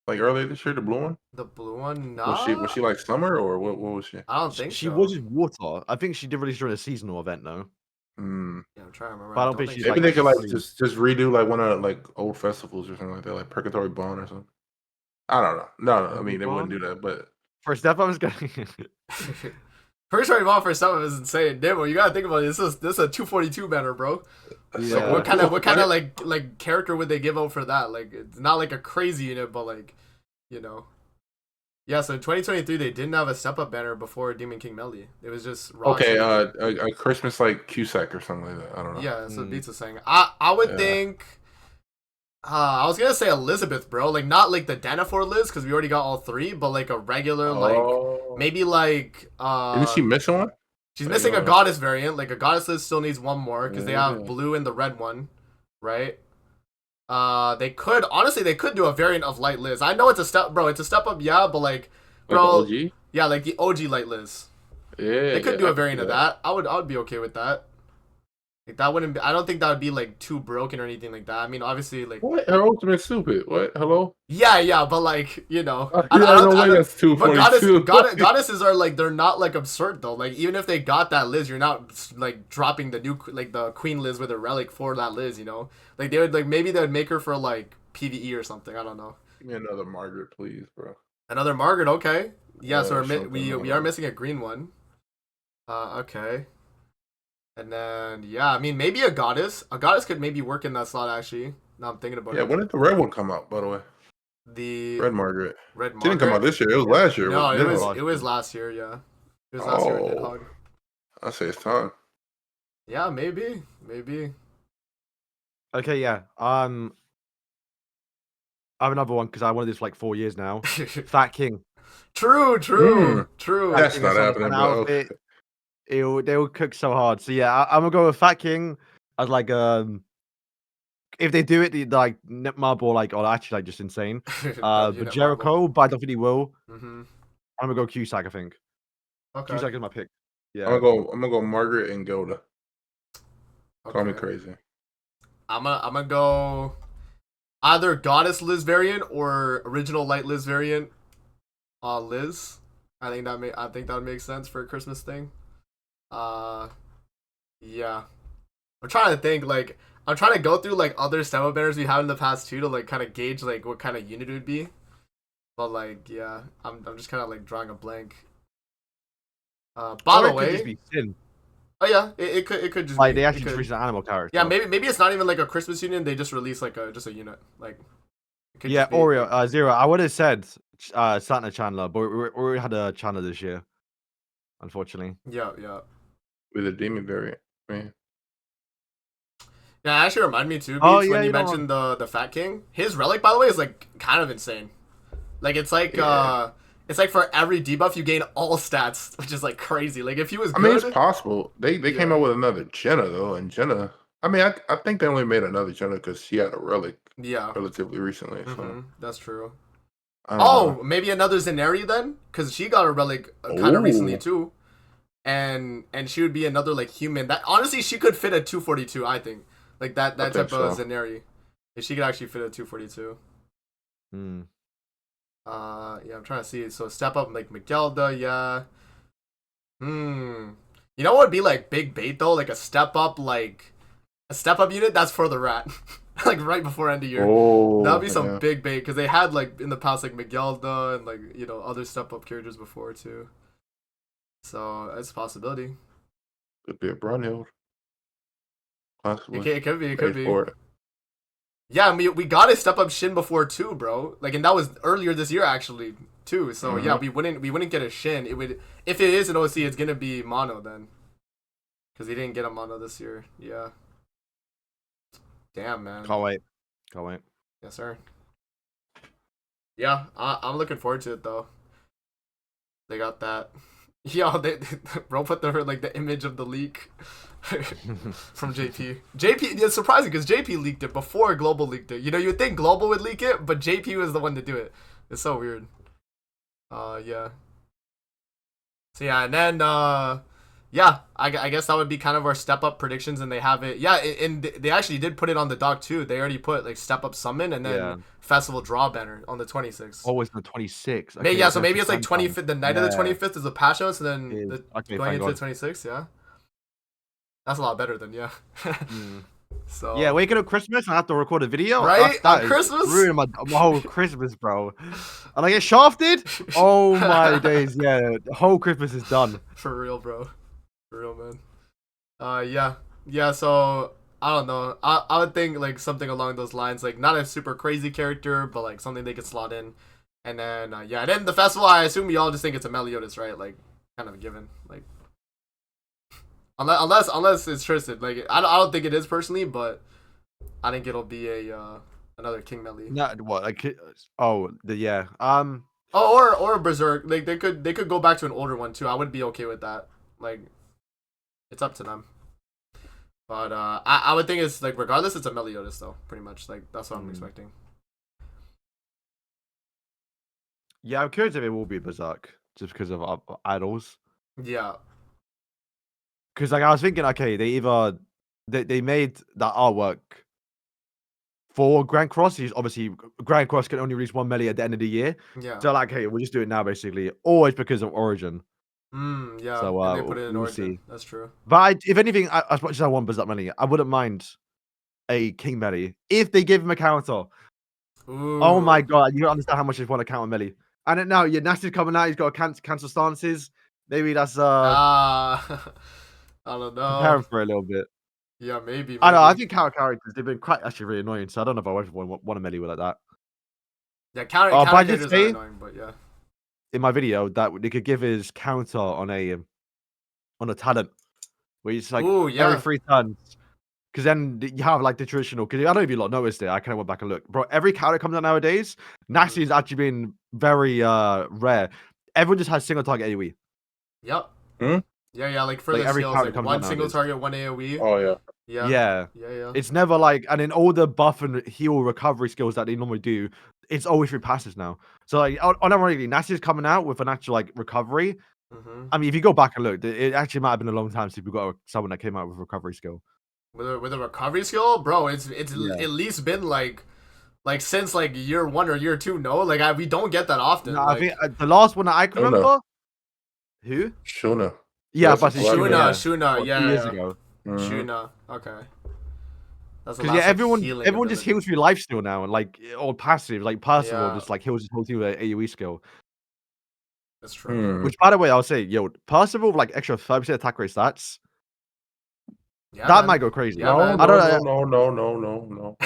Like earlier this year, the blue one? The blue one? Was Nah. she like summer or what was she? I don't think She so. was just water. I think she did release during a seasonal event though. Hmm. Yeah, I'm trying to remember. But I don't think she's Maybe like they could like fully- just redo like one of like old festivals or something like that, like Purgatory Bond or something. I don't know. No, I mean they wouldn't do that, but For a step, I was going. First time ball for some is insane. Damn, you gotta think about it. This is a 242 banner, bro. Yeah. What kind of like character would they give out for that? Like it's not like a crazy unit, but like, you know. Yeah, so in 2023 they didn't have a step up banner before Demon King Melly. It was just Rock okay, City. a Christmas like Cusack or something like that. I don't know. Yeah, so Beats is saying. I would think. I was gonna say Elizabeth, bro. Like not like the Danafor Liz, because we already got all three, but like a regular, like maybe like Isn't she missing one? she's missing a goddess variant. Like a goddess Liz still needs one more because they have blue and the red one, right? They could do a variant of Light Liz. I know it's a step, bro. It's a step up, yeah, but like, bro, Like the OG? yeah, like the OG Light Liz. Yeah, They could do a variant of that. I would be okay with that. Like that wouldn't. I don't think that would be like too broken or anything like that. I mean, obviously, like What? Her ultimate stupid. What? Hello? yeah, but like you know, No way that's but 242. goddesses are like they're not like absurd though. Like even if they got that Liz, you're not like dropping the new like the Queen Liz with a relic for that Liz. You know, like they would like maybe they would make her for like PVE or something. I don't know. Give me another Margaret, please, bro. Another Margaret, okay. Yeah, so something we like are that. missing a green one. Okay. And then yeah, I mean maybe a goddess. A goddess could maybe work in that slot actually. Now I'm thinking about Yeah, it. when did the red one come out, by the way? The Red Margaret. red It Margaret. didn't come out this year. It was last year. No, wasn't it was last year. Yeah, it was last year. Oh. Nidhogg. I say it's time. Yeah, maybe. Okay, yeah. I have another one because I wanted this for like 4 years now. Fat King. True. Fat That's King not is on happening, an but outfit. They will cook so hard. So yeah, I'm gonna go with Fat King as like if they do it, the like Marble like actually like just insane. But Jericho, but I don't think he will. Mm-hmm. I'm gonna go Cusack. I think Okay. Cusack is my pick. Yeah. I'm gonna go Margaret and Gilda. Call me Okay. crazy. I'm gonna go either Goddess Liz variant or original Light Liz variant. Liz. I think that would make sense for a Christmas thing. Yeah. I'm trying to think like I'm trying to go through like other Stemo banners we have in the past too to like kind of gauge like what kind of unit it would be. But like yeah, I'm just kind of like drawing a blank. By the Or it could just way, be Sin. oh yeah, it could just Like be, they actually it just could- released an animal character. yeah, maybe it's not even like a Christmas union. They just release like just a unit. Like it could Yeah, just be, Oreo, Zero. I would have said Santa Chandler, but we already had a Chandler this year, unfortunately. Yeah. With a demon variant. Man. Yeah, it actually reminded me too, Beach, Oh, when yeah, you you know mentioned the Fat King. His relic, by the way, is like kind of insane. Like it's like Yeah. it's like for every debuff you gain all stats, which is like crazy. Like if he was I mean, good, it's possible. They came Yeah. out with another Jenna though, and Jenna. I mean, I think they only made another Jenna because she had a relic yeah, relatively recently. So mhm, that's true. I don't know. Oh, maybe another Zenari then, because she got a relic kind of recently Ooh. too. and she would be another like human. That honestly, she could fit a 242. I think like that I type think of so. Zeneri. She could actually fit a 242. Hmm. Yeah, I'm trying to see. So step up like Miguelda, yeah. You know what would be like big bait though? Like a step up unit that's for the rat. Like right before end of year. That'd Oh, be some yeah. big bait because they had like in the past like Miguelda and like other step up characters before too. So it's a possibility. Could be a Brunhild. Possibly. It could be. It could Paid be. for it. Yeah, I mean, we got a step up Shin before too, bro. Like, and that was earlier this year actually too. So yeah, we wouldn't get a Shin. It would if it is an OC, it's gonna be mono then, because he didn't get a mono this year. Yeah. Damn, man. Can't wait. Can't wait. Yes, sir. Yeah, I'm looking forward to it though. They got that. Yo, bro put the image of the leak from JP. JP, it's surprising because JP leaked it before Global leaked it. You know, you would think Global would leak it, but JP was the one to do it. It's so weird. Yeah. So yeah, and then yeah, I guess that would be kind of our step up predictions, and they have it. Yeah, and they actually did put it on the doc too. They already put like step up summon and then Yeah. festival draw banner on the 26th. Oh, it's the 26th. Yeah, Okay, so maybe it's like sometime. 25th. The night of the 25th is the patch notes, and then Okay, going thank into God. the 26th. Yeah, that's a lot better than yeah. Mm. So Yeah, waking up Christmas and I have to record a video. Right? That On is Christmas? ruining my whole Christmas, bro. And I get shafted. Oh my days, yeah. The whole Christmas is done. For real, bro. For real, man. Yeah. So I don't know. I would think like something along those lines, like not a super crazy character, but like something they could slot in. And then yeah, and then the festival. I assume you all just think it's a Meliodas, right? Like kind of a given, like. Unless it's Tristan, like I don't think it is personally, but I think it'll be a another King Melee. No, what? Like, oh, yeah. Oh, or Berserk. Like they could go back to an older one too. I would be okay with that. Like, it's up to them. But I would think it's like regardless, it's a Meliodas though. Pretty much like that's what I'm expecting. Yeah, I'm curious if it will be Berserk just because of idols. Yeah. Because like I was thinking, okay, they made that artwork for Grand Cross. Obviously Grand Cross can only release one melee at the end of the year. Yeah. So like, hey, we'll just do it now, basically. Always because of Origin. Yeah. So and they put it in we'll Origin. see. That's true. But if anything, as much as I want Berserk melee, I wouldn't mind a King melee if they give him a counter. Ooh. Oh my god, you don't understand how much I want to counter melee. And then now, yeah, Nasi's coming out. He's got a cancel stances. Maybe that's I don't know. prepare him for a little bit. Yeah, maybe. I know. I think counter characters they've been quite actually really annoying. So I don't know if I would want a melee with like that. Yeah, counter but I did characters are say annoying, but yeah. in my video that they could give his counter on a talent where it's like Ooh, yeah. every 3 turns. Because then you have like the traditional. Because I don't know if you lot noticed it. I kind of went back and looked, bro. Every counter that comes out nowadays, Nasi is actually been very rare. Everyone just has single target AoE. Yep. Hmm? Yeah, like for Like, the every skills, card like comes one out single nowadays. target, one AoE. Oh yeah. Yeah. It's never like, and in all the buff and heal recovery skills that they normally do, it's always through passes now. So like, unironically, Nasi's coming out with an actual like recovery. I mean, if you go back and look, it actually might have been a long time since we got someone that came out with a recovery skill. With a recovery skill, bro, it's at least been like since like year 1 or year 2. No, like we don't get that often. No, like, I think the last one that I can remember. Who? Shuna. Yeah, Yes, but Shuna, what, yeah. 2 years ago. Shuna, okay. That's the Because last, yeah, like, everyone healing just ability. heals through life steal now, and like or passive, like Percival Yeah. just like heals his whole team with an AoE skill. That's true. Which, by the way, I'll say, yo, Percival with like extra 5% attack rate stats. Yeah, That man. might go crazy. Yeah, No, man. I don't know. no.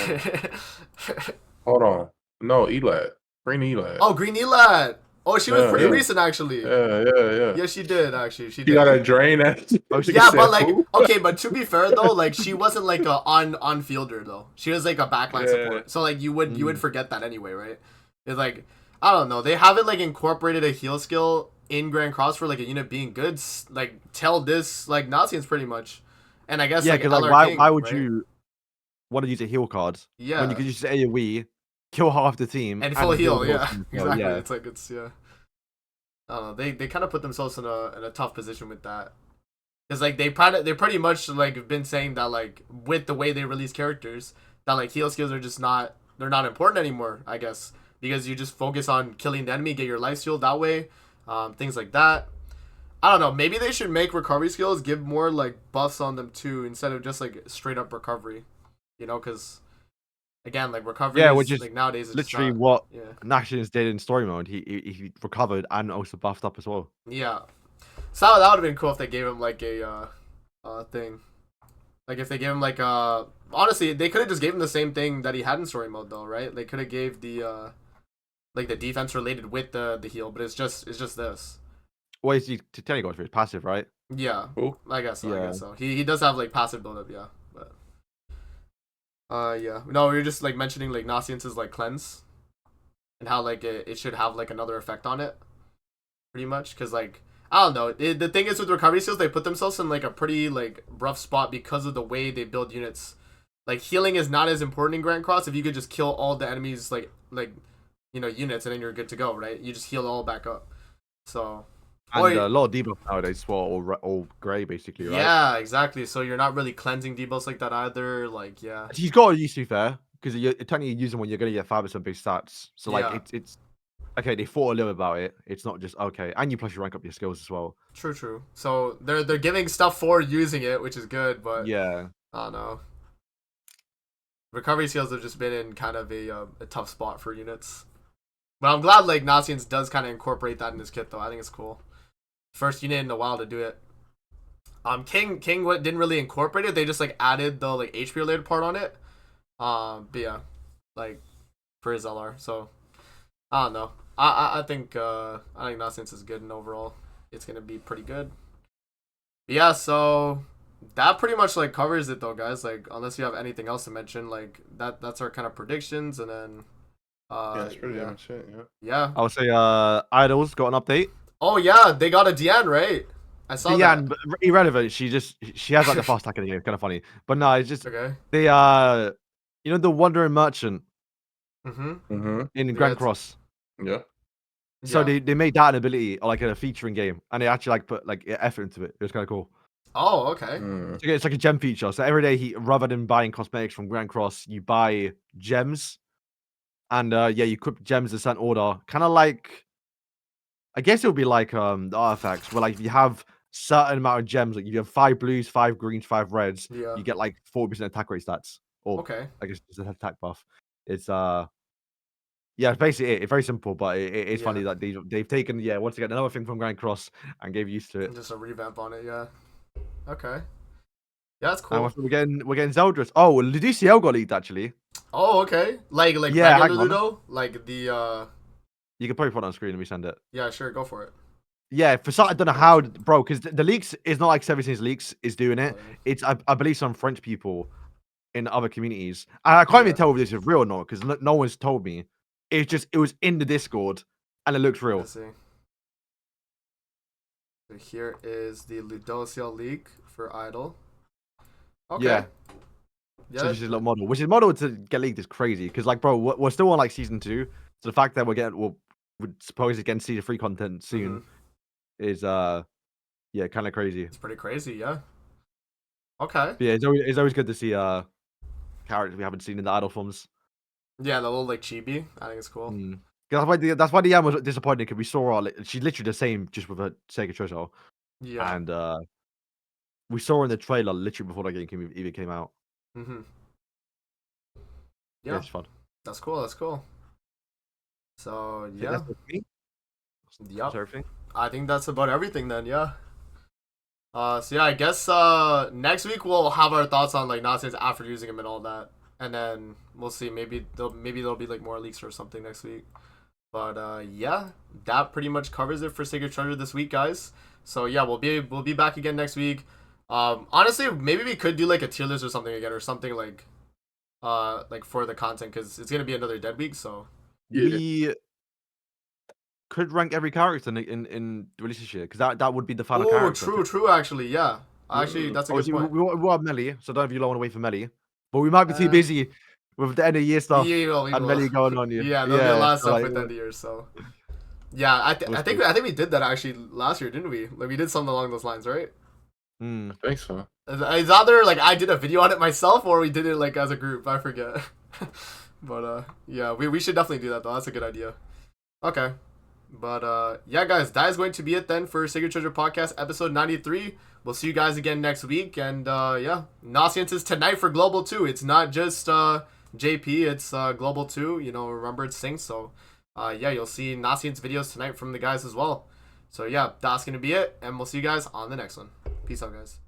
Hold on. No, Elad. Green Elad. Oh, Green Elad. Oh, she was pretty yeah. recent actually. Yeah. Yeah, she did actually. She She did. got a drain that. Yeah, but like, okay, but to be fair though, like she wasn't like a on fielder though. She was like a backline support. So like you would forget that anyway, right? It's like I don't know. They haven't like incorporated a heal skill in Grand Cross for like a unit being good. Like tell this like Nasiens pretty much, and I guess Yeah, like, because like why would you want to use a heal card Yeah, when you could use AoE, kill half the team, and full heal? the Yeah, team? exactly. Yeah. It's like I don't know. They kind of put themselves in a tough position with that. Because like they pretty much like have been saying that like with the way they release characters that like heal skills are just they're not important anymore. I guess because you just focus on killing the enemy, get your life steal that way, things like that. I don't know. Maybe they should make recovery skills give more like buffs on them too, instead of just like straight up recovery. You know, because again, like recovery Yeah, which is is like nowadays it's just literally not. what Yeah. Nasiens did in story mode. He recovered and also buffed up as well. Yeah. So that would have been cool if they gave him like a thing. Like if they gave him like honestly, they could have just gave him the same thing that he had in story mode though, right? They could have gave the like the defense related with the heal, but it's just this. Well, he's technically going for his passive, right? Yeah. Cool. I guess so. I Yeah. guess so. He does have like passive buildup, yeah. But yeah. No, we were just like mentioning like Nasiens' like cleanse and how like it should have like another effect on it. Pretty much cuz like I don't know. The thing is with recovery skills, they put themselves in like a pretty like rough spot because of the way they build units. Like healing is not as important in Grand Cross if you could just kill all the enemies like you know units and then you're good to go, right? You just heal all back up. So And a lot of debuffs nowadays were all grey, basically, right? yeah, exactly. So you're not really cleansing debuffs like that either. Like yeah, He's got to use to be fair, because you're technically using when you're going to get 5% base stats. So like Yeah. it's okay. They thought a little about it. It's not just okay, and you plus you rank up your skills as well. true. So they're giving stuff for using it, which is good, but Yeah, I don't know. Recovery skills have just been in kind of a tough spot for units. But I'm glad like Nasiens does kind of incorporate that in his kit though. I think it's cool. First unit in a while to do it. King didn't really incorporate it. They just like added the like HP related part on it. But yeah, like for his LR. So I don't know. I think Nasiens is good and overall it's gonna be pretty good. But yeah, so that pretty much like covers it though, guys. Like unless you have anything else to mention, like that's our kind of predictions and then Yeah, that's pretty much it. Yeah. yeah. I would say Idols got an update. Oh yeah, they got a Diane, right? I saw Yeah, that. irrelevant. She has like the fast attack in the game. It's kind of funny, but no, it's just Okay. they you know the Wandering Merchant Mm-hmm. in Yeah, Grand it's- Cross. Yeah. So Yeah. they made that an ability or like a feature in game, and they actually like put like effort into it. It was kind of cool. Oh, okay. Mm. It's like a gem feature. So every day, rather than buying cosmetics from Grand Cross, you buy gems, and yeah, you equip gems in a certain order. Kind of like, I guess it would be like the artifacts, where like if you have certain amount of gems, like you have 5 blues, 5 greens, 5 reds, Yeah. you get like 40% attack rate stats, or Okay. I guess it's an attack buff. It's yeah, it's basically it. It's very simple, but it's funny Yeah. that they've taken once again another thing from Grand Cross and gave use to it. Just a revamp on it, yeah. Okay. Yeah, that's And cool. we're getting Zeldris. Oh, Luduciel got leaked actually. Oh, okay. Like Yeah, hang regular on. Ludo? Like the You can probably put it on screen and we send it. yeah, sure, go for it. Yeah, for some, I don't know how, bro, because the leaks is not like 17's leaks is doing it. Oh, It's I believe some French people in other communities. And I can't even Yeah. tell if this is real or not because no one's told me. It was in the Discord and it looks real. Let's see. So here is the Ludociel leak for Idol. Okay. Yeah. Yeah. So this is a little model, which is model to get leaked is crazy because like, bro, we're still on like season 2. So the fact that we're supposedly getting season 3 content soon is yeah, kind of crazy. It's pretty crazy, yeah. Okay. But yeah, it's always good to see characters we haven't seen in the idol forms. Yeah, the little like chibi. I think it's cool. Mm. That's why the Yam was disappointing because we saw her. She's literally the same, just with a Sega Treasure, Yeah. and we saw her in the trailer literally before the game even came out. Mm-hmm. Yeah, Yeah. it's fun. That's cool. That's cool. So I think yeah. that's it for me. Yep. That's everything. I think that's about everything then, yeah. So yeah, I guess next week we'll have our thoughts on like Nasiens after using him and all that. And then we'll see, maybe there'll be like more leaks or something next week. But yeah, that pretty much covers it for Sacred Treasure this week, guys. So yeah, we'll be back again next week. Honestly, maybe we could do like a tier list or something again, or something like for the content, because it's gonna be another dead week. So Yeah. We could rank every character in the release this year because that would be the final oh, character. true, actually, yeah. Actually, that's a good Obviously, point. we have Melly, so I don't know if you want to wait for Melly, but we might be too busy with the end of year stuff We and will. Melly going on. Yeah, there'll be a lot of so, stuff like, with the end of the year. So yeah, I think we did that actually last year, didn't we? Like we did something along those lines, right? Mm. I think so. It's either like I did a video on it myself or we did it like as a group. I forget. But yeah, we should definitely do that though. That's a good idea. Okay. But yeah, guys, that is going to be it then for Sacred Treasure Podcast episode 93. We'll see you guys again next week. And yeah, Nasiens is tonight for Global 2. It's not just JP, it's Global 2. You know, remember it's synced. So yeah, you'll see Nasiens videos tonight from the guys as well. So yeah, that's going to be it. And we'll see you guys on the next one. Peace out, guys.